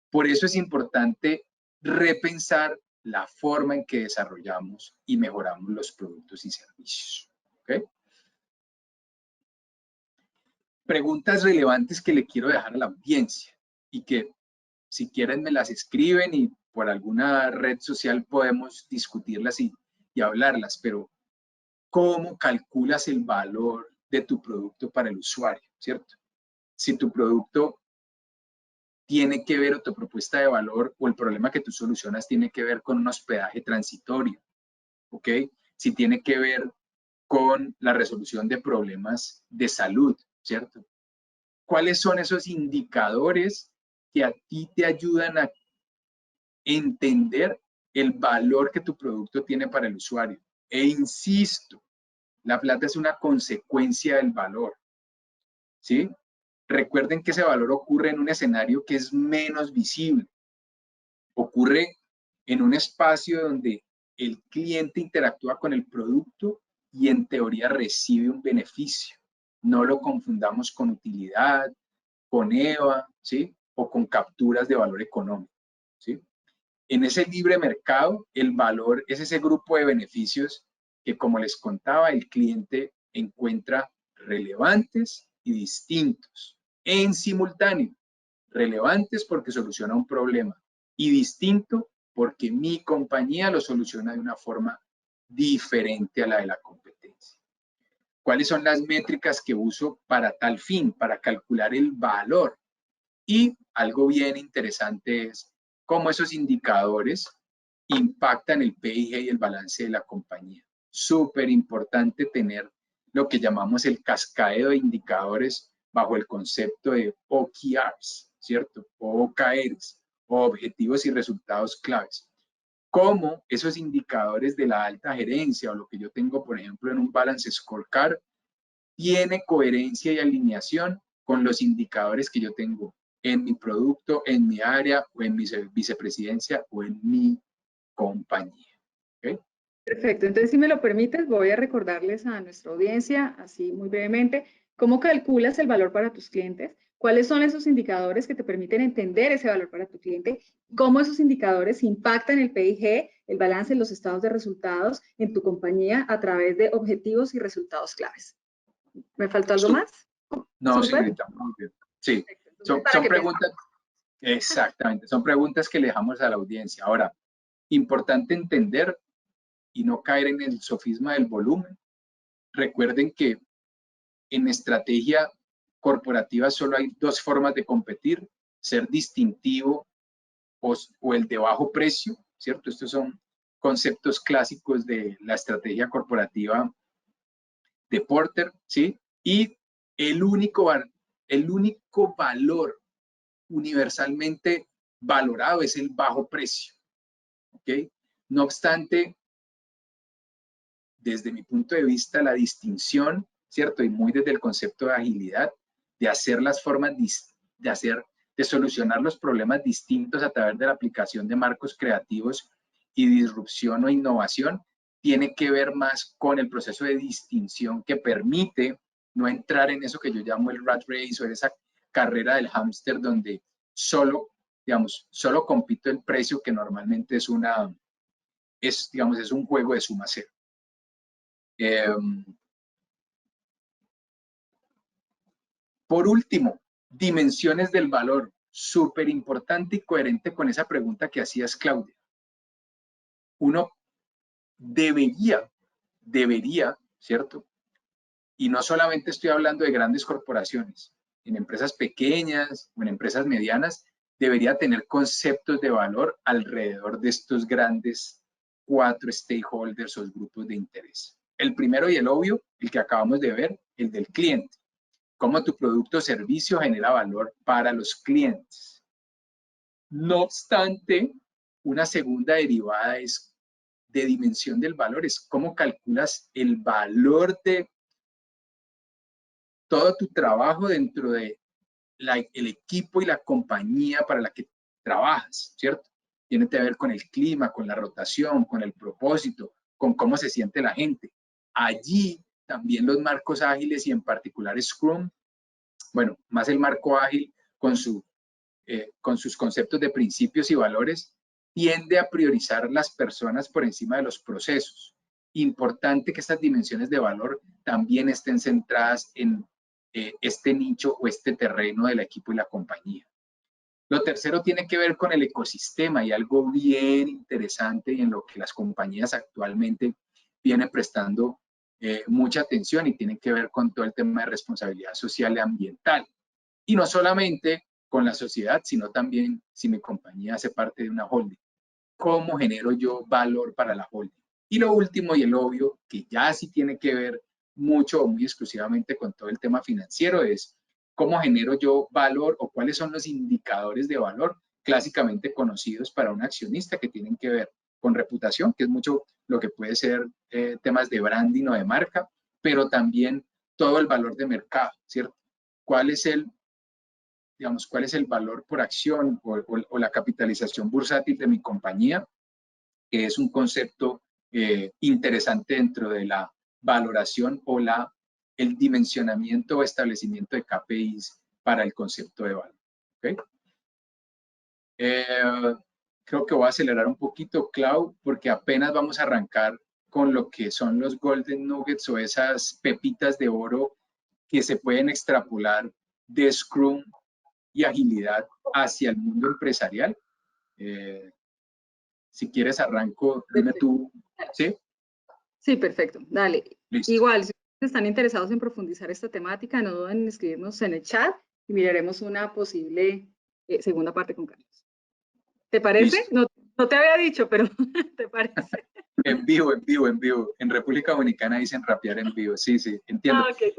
S2: Por eso es importante repensar la forma en que desarrollamos y mejoramos los productos y servicios. ¿Okay? Preguntas relevantes que le quiero dejar a la audiencia y que si quieren me las escriben y por alguna red social podemos discutirlas y hablarlas, pero ¿cómo calculas el valor de tu producto para el usuario? ¿Cierto? Si tu producto tiene que ver o tu propuesta de valor o el problema que tú solucionas tiene que ver con un hospedaje transitorio, ¿ok? si tiene que ver con la resolución de problemas de salud, ¿cierto? ¿Cuáles son esos indicadores que a ti te ayudan a entender el valor que tu producto tiene para el usuario? E insisto, la plata es una consecuencia del valor, ¿sí? Recuerden que ese valor ocurre en un escenario que es menos visible. Ocurre en un espacio donde el cliente interactúa con el producto y en teoría recibe un beneficio. No lo confundamos con utilidad, con EVA, ¿sí? O con capturas de valor económico, ¿sí? En ese libre mercado, el valor es ese grupo de beneficios que, como les contaba, el cliente encuentra relevantes y distintos en simultáneo. Relevantes porque soluciona un problema y distinto porque mi compañía lo soluciona de una forma diferente a la de la competencia. ¿Cuáles son las métricas que uso para tal fin, para calcular el valor? Y algo bien interesante es cómo esos indicadores impactan el PIG y el balance de la compañía. Súper importante tener lo que llamamos el cascadeo de indicadores bajo el concepto de OKRs, ¿cierto? O OKRs, o objetivos y resultados claves. Cómo esos indicadores de la alta gerencia o lo que yo tengo, por ejemplo, en un balance scorecard, tiene coherencia y alineación con los indicadores que yo tengo en mi producto, en mi área, o en mi vicepresidencia, o en mi compañía. ¿Okay?
S3: Perfecto, entonces si me lo permites, voy a recordarles a nuestra audiencia, así muy brevemente, cómo calculas el valor para tus clientes, cuáles son esos indicadores que te permiten entender ese valor para tu cliente, cómo esos indicadores impactan el PIG, el balance, los estados de resultados en tu compañía a través de objetivos y resultados claves. ¿Me faltó algo más?
S2: No, señorita, muy bien. Sí, son preguntas, exactamente, son preguntas que le dejamos a la audiencia. Ahora, importante entender y no caer en el sofisma del volumen. Recuerden que en estrategia corporativa solo hay dos formas de competir: ser distintivo o el de bajo precio, ¿cierto? Estos son conceptos clásicos de la estrategia corporativa de Porter, ¿sí? Y el único valor universalmente valorado es el bajo precio, ¿ok? No obstante, desde mi punto de vista, la distinción, ¿cierto? Y muy desde el concepto de agilidad, de hacer las formas, de solucionar los problemas distintos a través de la aplicación de marcos creativos y disrupción o innovación, tiene que ver más con el proceso de distinción que permite no entrar en eso que yo llamo el rat race o en esa carrera del hámster donde solo compito el precio, que normalmente es un juego de suma cero. Por último, dimensiones del valor. Súper importante y coherente con esa pregunta que hacías, Claudia. Uno debería, ¿cierto? Y no solamente estoy hablando de grandes corporaciones. En empresas pequeñas o en empresas medianas, debería tener conceptos de valor alrededor de estos grandes 4 stakeholders o grupos de interés. El primero y el obvio, el que acabamos de ver, el del cliente. Cómo tu producto o servicio genera valor para los clientes. No obstante, una segunda derivada de dimensión del valor es cómo calculas el valor de todo tu trabajo dentro de el equipo y la compañía para la que trabajas, ¿cierto? Tiene que ver con el clima, con la rotación, con el propósito, con cómo se siente la gente. Allí también los marcos ágiles y en particular Scrum, bueno, más el marco ágil con sus conceptos de principios y valores, tiende a priorizar las personas por encima de los procesos. Importante que estas dimensiones de valor también estén centradas en este nicho o este terreno del equipo y la compañía. Lo tercero tiene que ver con el ecosistema y algo bien interesante y en lo que las compañías actualmente vienen prestando mucha atención y tiene que ver con todo el tema de responsabilidad social y ambiental. Y no solamente con la sociedad, sino también si mi compañía hace parte de una holding. ¿Cómo genero yo valor para la holding? Y lo último y el obvio, que ya sí tiene que ver mucho o muy exclusivamente con todo el tema financiero, es cómo genero yo valor o cuáles son los indicadores de valor clásicamente conocidos para un accionista que tienen que ver con reputación, que es mucho lo que puede ser temas de branding o de marca, pero también todo el valor de mercado, ¿cierto? ¿Cuál es el, digamos, cuál es el valor por acción o la capitalización bursátil de mi compañía? Que es un concepto interesante dentro de la valoración o el dimensionamiento o establecimiento de KPIs para el concepto de valor. ¿Okay? Creo que voy a acelerar un poquito, Clau, porque apenas vamos a arrancar con lo que son los Golden Nuggets o esas pepitas de oro que se pueden extrapolar de Scrum y agilidad hacia el mundo empresarial. Si quieres arranco, dime tú. ¿Sí?
S3: Sí, perfecto. Dale.
S2: Listo.
S3: Igual, si están interesados en profundizar esta temática, no duden en escribirnos en el chat y miraremos una posible segunda parte con Carlos. ¿Te parece? No te había dicho, pero ¿te parece?
S2: En vivo. En República Dominicana dicen rapear en vivo. Sí, entiendo.
S3: Okay.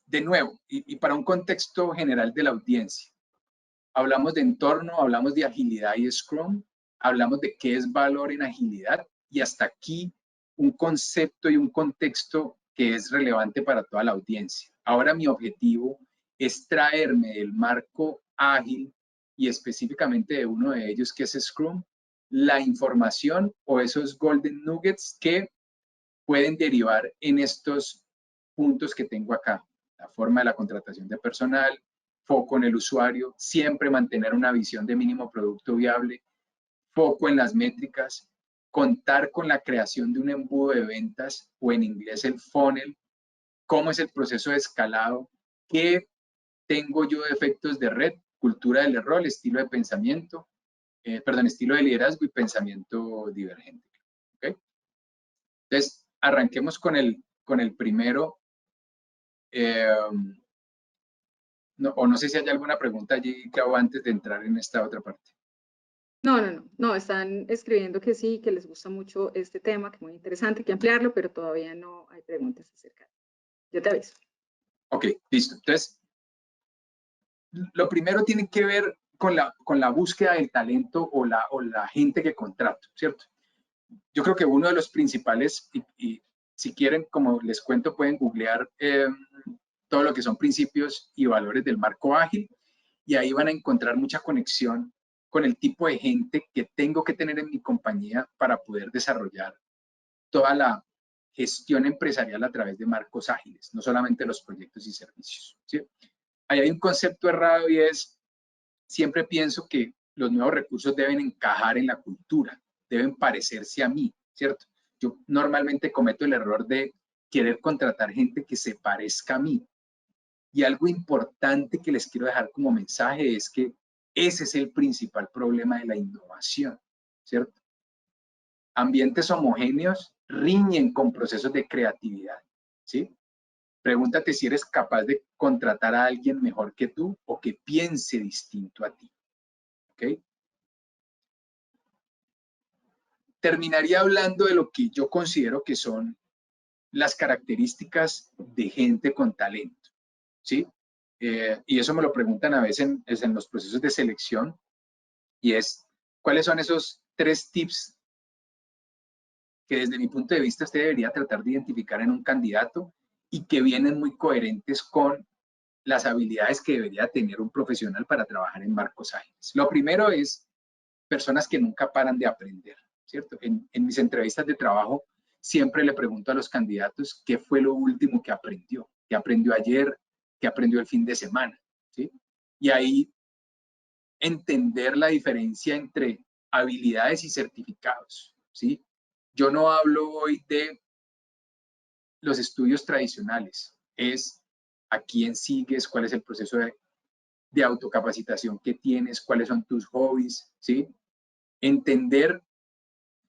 S2: De nuevo, y para un contexto general de la audiencia, hablamos de entorno, hablamos de agilidad y Scrum, hablamos de qué es valor en agilidad y hasta aquí un concepto y un contexto que es relevante para toda la audiencia. Ahora mi objetivo es traerme del marco ágil y específicamente de uno de ellos que es Scrum, la información o esos golden nuggets que pueden derivar en estos puntos que tengo acá. La forma de la contratación de personal, foco en el usuario, siempre mantener una visión de mínimo producto viable, foco en las métricas, contar con la creación de un embudo de ventas o en inglés el funnel, cómo es el proceso de escalado, qué tengo yo de efectos de red, cultura del error, estilo de pensamiento, estilo de liderazgo y pensamiento divergente. ¿Okay? Entonces, arranquemos con el primero. No sé si hay alguna pregunta allí que hago antes de entrar en esta otra parte.
S3: No, están escribiendo que sí, que les gusta mucho este tema, que es muy interesante, que ampliarlo, pero todavía no hay preguntas acerca de eso. Yo te aviso.
S2: Ok, listo. Entonces, lo primero tiene que ver con la búsqueda del talento o la gente que contrato, ¿cierto? Yo creo que uno de los principales, y si quieren, como les cuento, pueden googlear todo lo que son principios y valores del marco ágil y ahí van a encontrar mucha conexión con el tipo de gente que tengo que tener en mi compañía para poder desarrollar toda la gestión empresarial a través de marcos ágiles, no solamente los proyectos y servicios. ¿Sí? Ahí hay un concepto errado y es, siempre pienso que los nuevos recursos deben encajar en la cultura, deben parecerse a mí, ¿cierto? Yo normalmente cometo el error de querer contratar gente que se parezca a mí. Y algo importante que les quiero dejar como mensaje es que ese es el principal problema de la innovación, ¿cierto? Ambientes homogéneos riñen con procesos de creatividad, ¿sí? Pregúntate si eres capaz de contratar a alguien mejor que tú o que piense distinto a ti, ¿ok? Terminaría hablando de lo que yo considero que son las características de gente con talento, ¿sí? Y eso me lo preguntan a veces en los procesos de selección y es, ¿cuáles son esos 3 tips que desde mi punto de vista usted debería tratar de identificar en un candidato y que vienen muy coherentes con las habilidades que debería tener un profesional para trabajar en marcos ágiles? Lo primero es personas que nunca paran de aprender, ¿cierto? En mis entrevistas de trabajo siempre le pregunto a los candidatos qué fue lo último que aprendió ayer, qué aprendió el fin de semana, ¿sí? Y ahí entender la diferencia entre habilidades y certificados, ¿sí? Yo no hablo hoy de los estudios tradicionales, es a quién sigues, cuál es el proceso de autocapacitación que tienes, cuáles son tus hobbies, ¿sí? Entender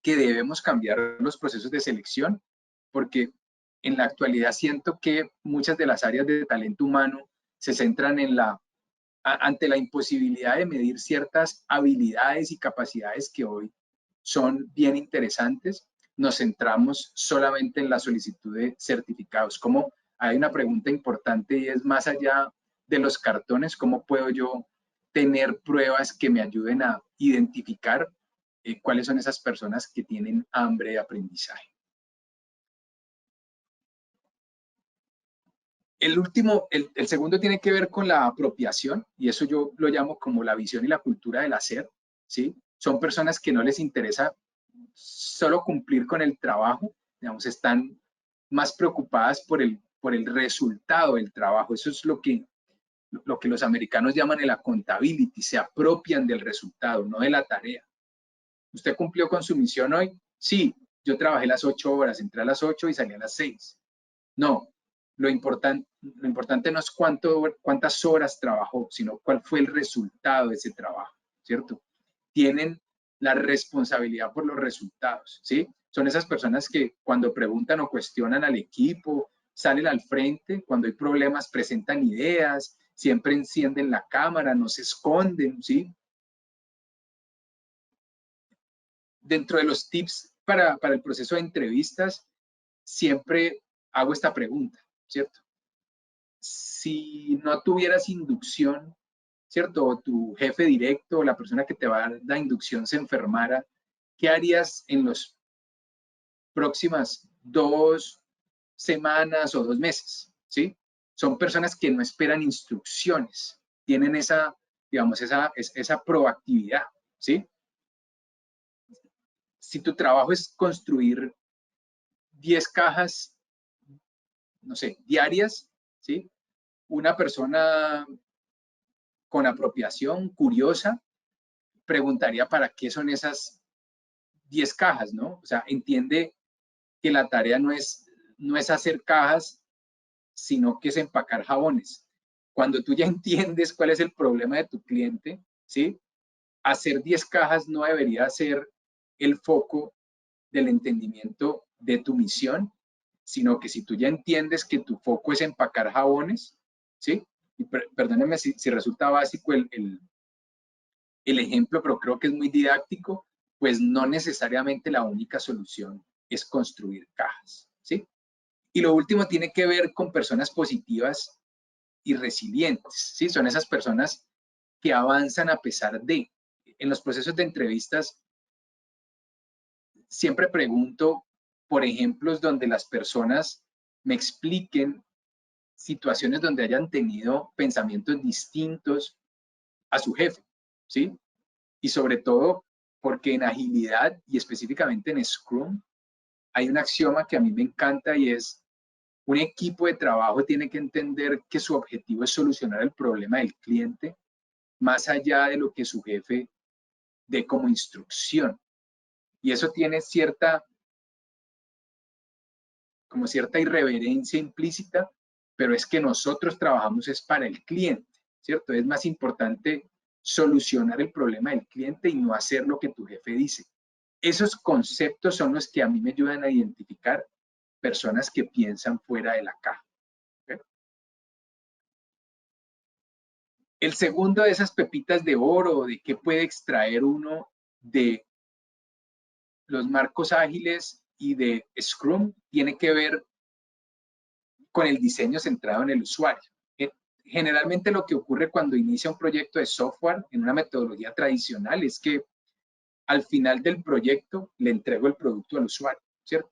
S2: que debemos cambiar los procesos de selección, porque en la actualidad siento que muchas de las áreas de talento humano se centran ante la imposibilidad de medir ciertas habilidades y capacidades que hoy son bien interesantes. Nos centramos solamente en la solicitud de certificados. Como hay una pregunta importante y es más allá de los cartones, ¿cómo puedo yo tener pruebas que me ayuden a identificar cuáles son esas personas que tienen hambre de aprendizaje? El segundo tiene que ver con la apropiación, y eso yo lo llamo como la visión y la cultura del hacer, ¿sí? Son personas que no les interesa solo cumplir con el trabajo, digamos, están más preocupadas por el resultado del trabajo. Eso es lo que los americanos llaman el accountability, se apropian del resultado, no de la tarea. ¿Usted cumplió con su misión hoy? Sí, yo trabajé las 8 horas, entré a las 8 y salí a las 6. No, lo importante no es cuántas horas trabajó, sino cuál fue el resultado de ese trabajo, ¿cierto? Tienen la responsabilidad por los resultados, ¿sí? Son esas personas que cuando preguntan o cuestionan al equipo, salen al frente, cuando hay problemas presentan ideas, siempre encienden la cámara, no se esconden, ¿sí? Dentro de los tips para el proceso de entrevistas, siempre hago esta pregunta, ¿cierto? Si no tuvieras inducción, ¿cierto? O tu jefe directo o la persona que te va a dar la inducción se enfermara, ¿qué harías en las próximas 2 semanas o 2 meses? ¿Sí? Son personas que no esperan instrucciones, tienen esa, digamos, esa proactividad, ¿sí? Si tu trabajo es construir 10 cajas, no sé, diarias, ¿sí? Una persona con apropiación, curiosa, preguntaría para qué son esas 10 cajas, ¿no? O sea, entiende que la tarea no es hacer cajas, sino que es empacar jabones. Cuando tú ya entiendes cuál es el problema de tu cliente, ¿sí? Hacer 10 cajas no debería ser el foco del entendimiento de tu misión, sino que si tú ya entiendes que tu foco es empacar jabones, ¿sí? Y perdónenme si resulta básico el ejemplo, pero creo que es muy didáctico, pues no necesariamente la única solución es construir cajas, ¿sí? Y lo último tiene que ver con personas positivas y resilientes, ¿sí? Son esas personas que avanzan a pesar de. En los procesos de entrevistas siempre pregunto por ejemplos donde las personas me expliquen situaciones donde hayan tenido pensamientos distintos a su jefe, ¿sí? Y sobre todo porque en agilidad y específicamente en Scrum hay un axioma que a mí me encanta y es: un equipo de trabajo tiene que entender que su objetivo es solucionar el problema del cliente más allá de lo que su jefe dé como instrucción. Y eso tiene cierta irreverencia implícita, pero es que nosotros trabajamos es para el cliente, ¿cierto? Es más importante solucionar el problema del cliente y no hacer lo que tu jefe dice. Esos conceptos son los que a mí me ayudan a identificar personas que piensan fuera de la caja. ¿Okay? El segundo de esas pepitas de oro, de qué puede extraer uno de los marcos ágiles y de Scrum, tiene que ver con el diseño centrado en el usuario. Generalmente lo que ocurre cuando inicia un proyecto de software en una metodología tradicional es que al final del proyecto le entrego el producto al usuario, ¿cierto?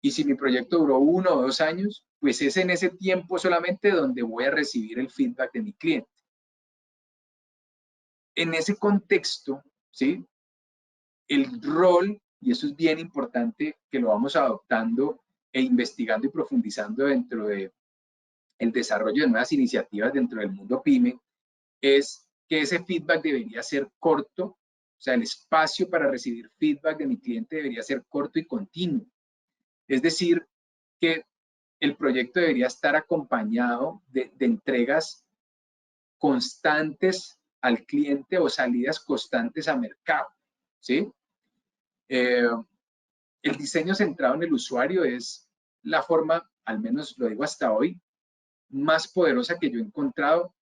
S2: Y si mi proyecto duró 1 o 2 años, pues es en ese tiempo solamente donde voy a recibir el feedback de mi cliente. En ese contexto, ¿sí? El rol, y eso es bien importante que lo vamos adoptando e investigando y profundizando dentro de el desarrollo de nuevas iniciativas dentro del mundo PYME, es que ese feedback debería ser corto, o sea, el espacio para recibir feedback de mi cliente debería ser corto y continuo. Es decir, que el proyecto debería estar acompañado de entregas constantes al cliente o salidas constantes a mercado, ¿sí? El diseño centrado en el usuario es la forma, al menos lo digo hasta hoy, más poderosa que yo he encontrado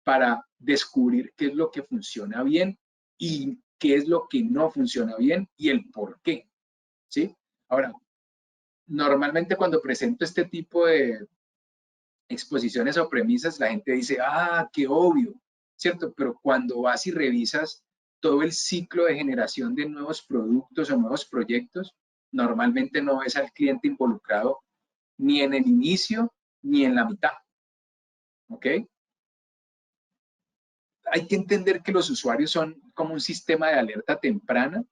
S2: para descubrir qué es lo que funciona bien y qué es lo que no funciona bien y el por qué, ¿sí? Ahora, normalmente cuando presento este tipo de exposiciones o premisas, la gente dice, ah, qué obvio, ¿cierto? Pero cuando vas y revisas todo el ciclo de generación de nuevos productos o nuevos proyectos, normalmente no ves al cliente involucrado ni en el inicio ni en la mitad, ¿ok? Hay que entender que los usuarios son como un sistema de alerta temprana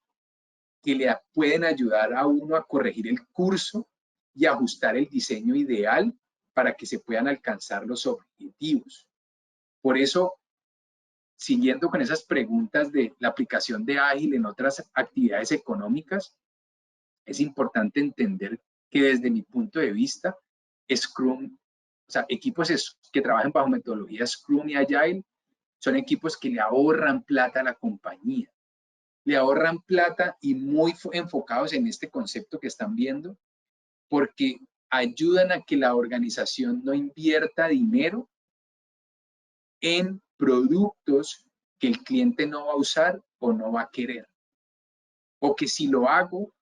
S2: que le pueden ayudar a uno a corregir el curso y ajustar el diseño ideal para que se puedan alcanzar los objetivos. Por eso, siguiendo con esas preguntas de la aplicación de Ágil en otras actividades económicas, es importante entender que desde mi punto de vista, Scrum, o sea, equipos que trabajan bajo metodología Scrum y Agile, son equipos que le ahorran plata a la compañía. Le ahorran plata y muy enfocados en este concepto que están viendo, porque ayudan a que la organización no invierta dinero en productos que el cliente no va a usar o no va a querer. O que si lo hago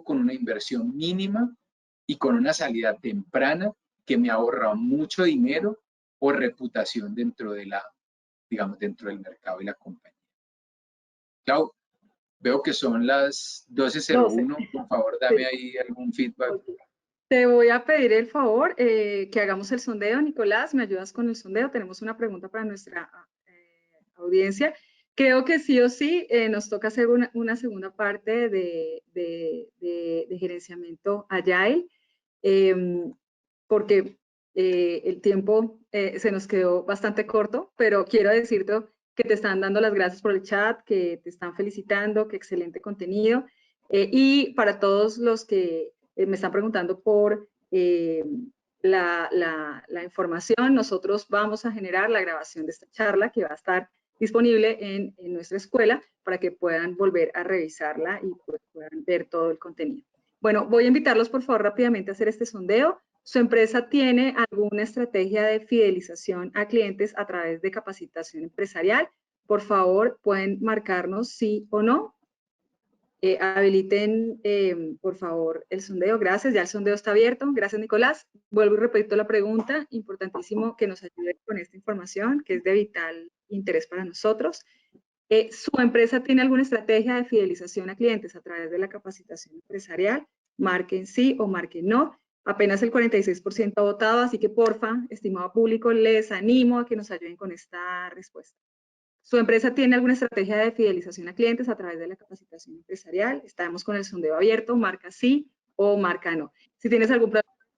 S2: con una inversión mínima y con una salida temprana que me ahorra mucho dinero o reputación dentro de la, digamos, dentro del mercado y la compañía. Clau, veo que son las 12:01. Por favor, dame ahí algún feedback.
S3: Okay. Te voy a pedir el favor que hagamos el sondeo. Nicolás, ¿me ayudas con el sondeo? Tenemos una pregunta para nuestra audiencia. Creo que sí o sí nos toca hacer una segunda parte de gerenciamiento Agile, porque el tiempo se nos quedó bastante corto, pero quiero decirte que te están dando las gracias por el chat, que te están felicitando, que excelente contenido. Y para todos los que me están preguntando por la información, nosotros vamos a generar la grabación de esta charla que va a estar disponible en nuestra escuela para que puedan volver a revisarla y puedan ver todo el contenido. Bueno, voy a invitarlos por favor rápidamente a hacer este sondeo. ¿Su empresa tiene alguna estrategia de fidelización a clientes a través de capacitación empresarial? Por favor, pueden marcarnos sí o no. Habiliten, por favor, el sondeo. Gracias, ya el sondeo está abierto. Gracias, Nicolás. Vuelvo y repito la pregunta. Importantísimo que nos ayude con esta información, que es de vital interés para nosotros. ¿Su empresa tiene alguna estrategia de fidelización a clientes a través de la capacitación empresarial? Marquen sí o marquen no. Apenas el 46% ha votado, así que porfa, estimado público, les animo a que nos ayuden con esta respuesta. ¿Su empresa tiene alguna estrategia de fidelización a clientes a través de la capacitación empresarial? Estamos con el sondeo abierto, marca sí o marca no. Si tienes algún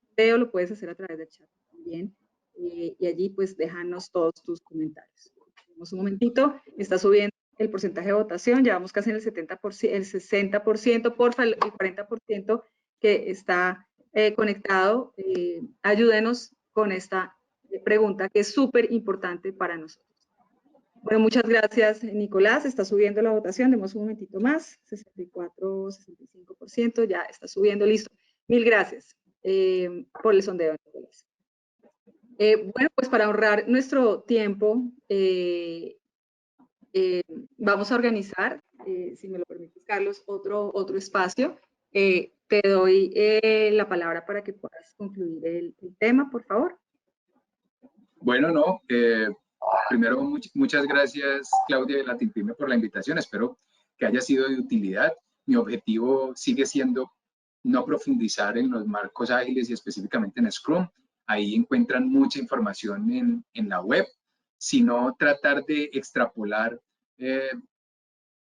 S3: sondeo, lo puedes hacer a través del chat también. Y allí, pues, déjanos todos tus comentarios. Tenemos un momentito, está subiendo el porcentaje de votación, ya vamos casi en el 70%, el 60%, porfa, el 40% que está conectado. Ayúdenos con esta pregunta que es súper importante para nosotros. Bueno, muchas gracias, Nicolás. Está subiendo la votación. Demos un momentito más. 64, 65%. Ya está subiendo. Listo. Mil gracias por el sondeo, Nicolás. Bueno, pues para ahorrar nuestro tiempo, vamos a organizar, si me lo permites, Carlos, otro espacio. Te doy la palabra para que puedas concluir el tema, por favor.
S2: Bueno, no. Primero, muchas gracias, Claudia de la TIMPYME, por la invitación. Espero que haya sido de utilidad. Mi objetivo sigue siendo no profundizar en los marcos ágiles y específicamente en Scrum. Ahí encuentran mucha información en la web, sino tratar de extrapolar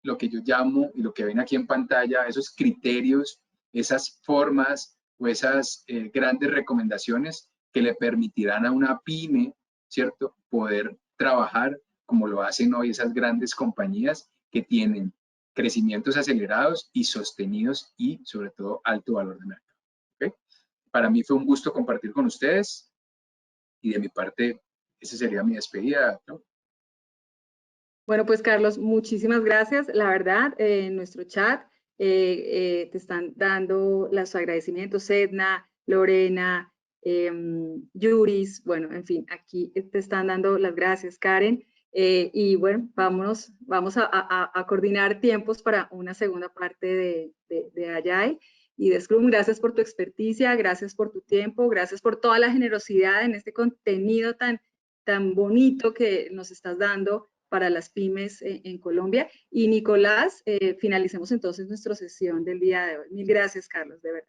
S2: lo que yo llamo y lo que ven aquí en pantalla, esos criterios, esas formas o esas grandes recomendaciones que le permitirán a una pyme, ¿cierto?, poder trabajar como lo hacen hoy esas grandes compañías que tienen crecimientos acelerados y sostenidos y sobre todo alto valor de mercado. ¿Okay? Para mí fue un gusto compartir con ustedes y de mi parte esa sería mi despedida, ¿no?
S3: Bueno, pues Carlos, muchísimas gracias. La verdad, en nuestro chat te están dando los agradecimientos, Edna, Lorena, Yuris, bueno, en fin, aquí te están dando las gracias, Karen. Y bueno, vamos a coordinar tiempos para una segunda parte de Agile y de Scrum. Gracias por tu experticia, gracias por tu tiempo, gracias por toda la generosidad en este contenido tan bonito que nos estás dando para las pymes en Colombia. Y Nicolás, finalicemos entonces nuestra sesión del día de hoy. Mil gracias, Carlos, de verdad.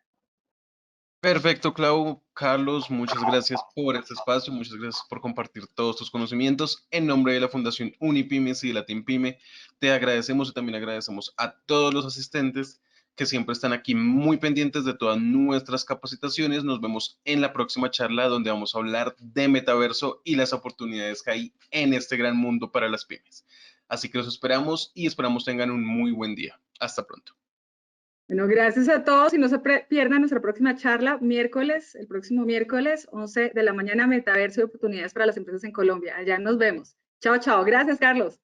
S1: Perfecto, Clau. Carlos, muchas gracias por este espacio, muchas gracias por compartir todos tus conocimientos. En nombre de la Fundación Unipymes y de la Team Pyme, te agradecemos y también agradecemos a todos los asistentes que siempre están aquí muy pendientes de todas nuestras capacitaciones. Nos vemos en la próxima charla donde vamos a hablar de metaverso y las oportunidades que hay en este gran mundo para las pymes. Así que los esperamos y esperamos tengan un muy buen día. Hasta pronto.
S3: Bueno, gracias a todos y no se pierdan nuestra próxima charla, el próximo miércoles, 11 de la mañana, Metaverso y oportunidades para las empresas en Colombia. Allá nos vemos. Chao, chao. Gracias, Carlos.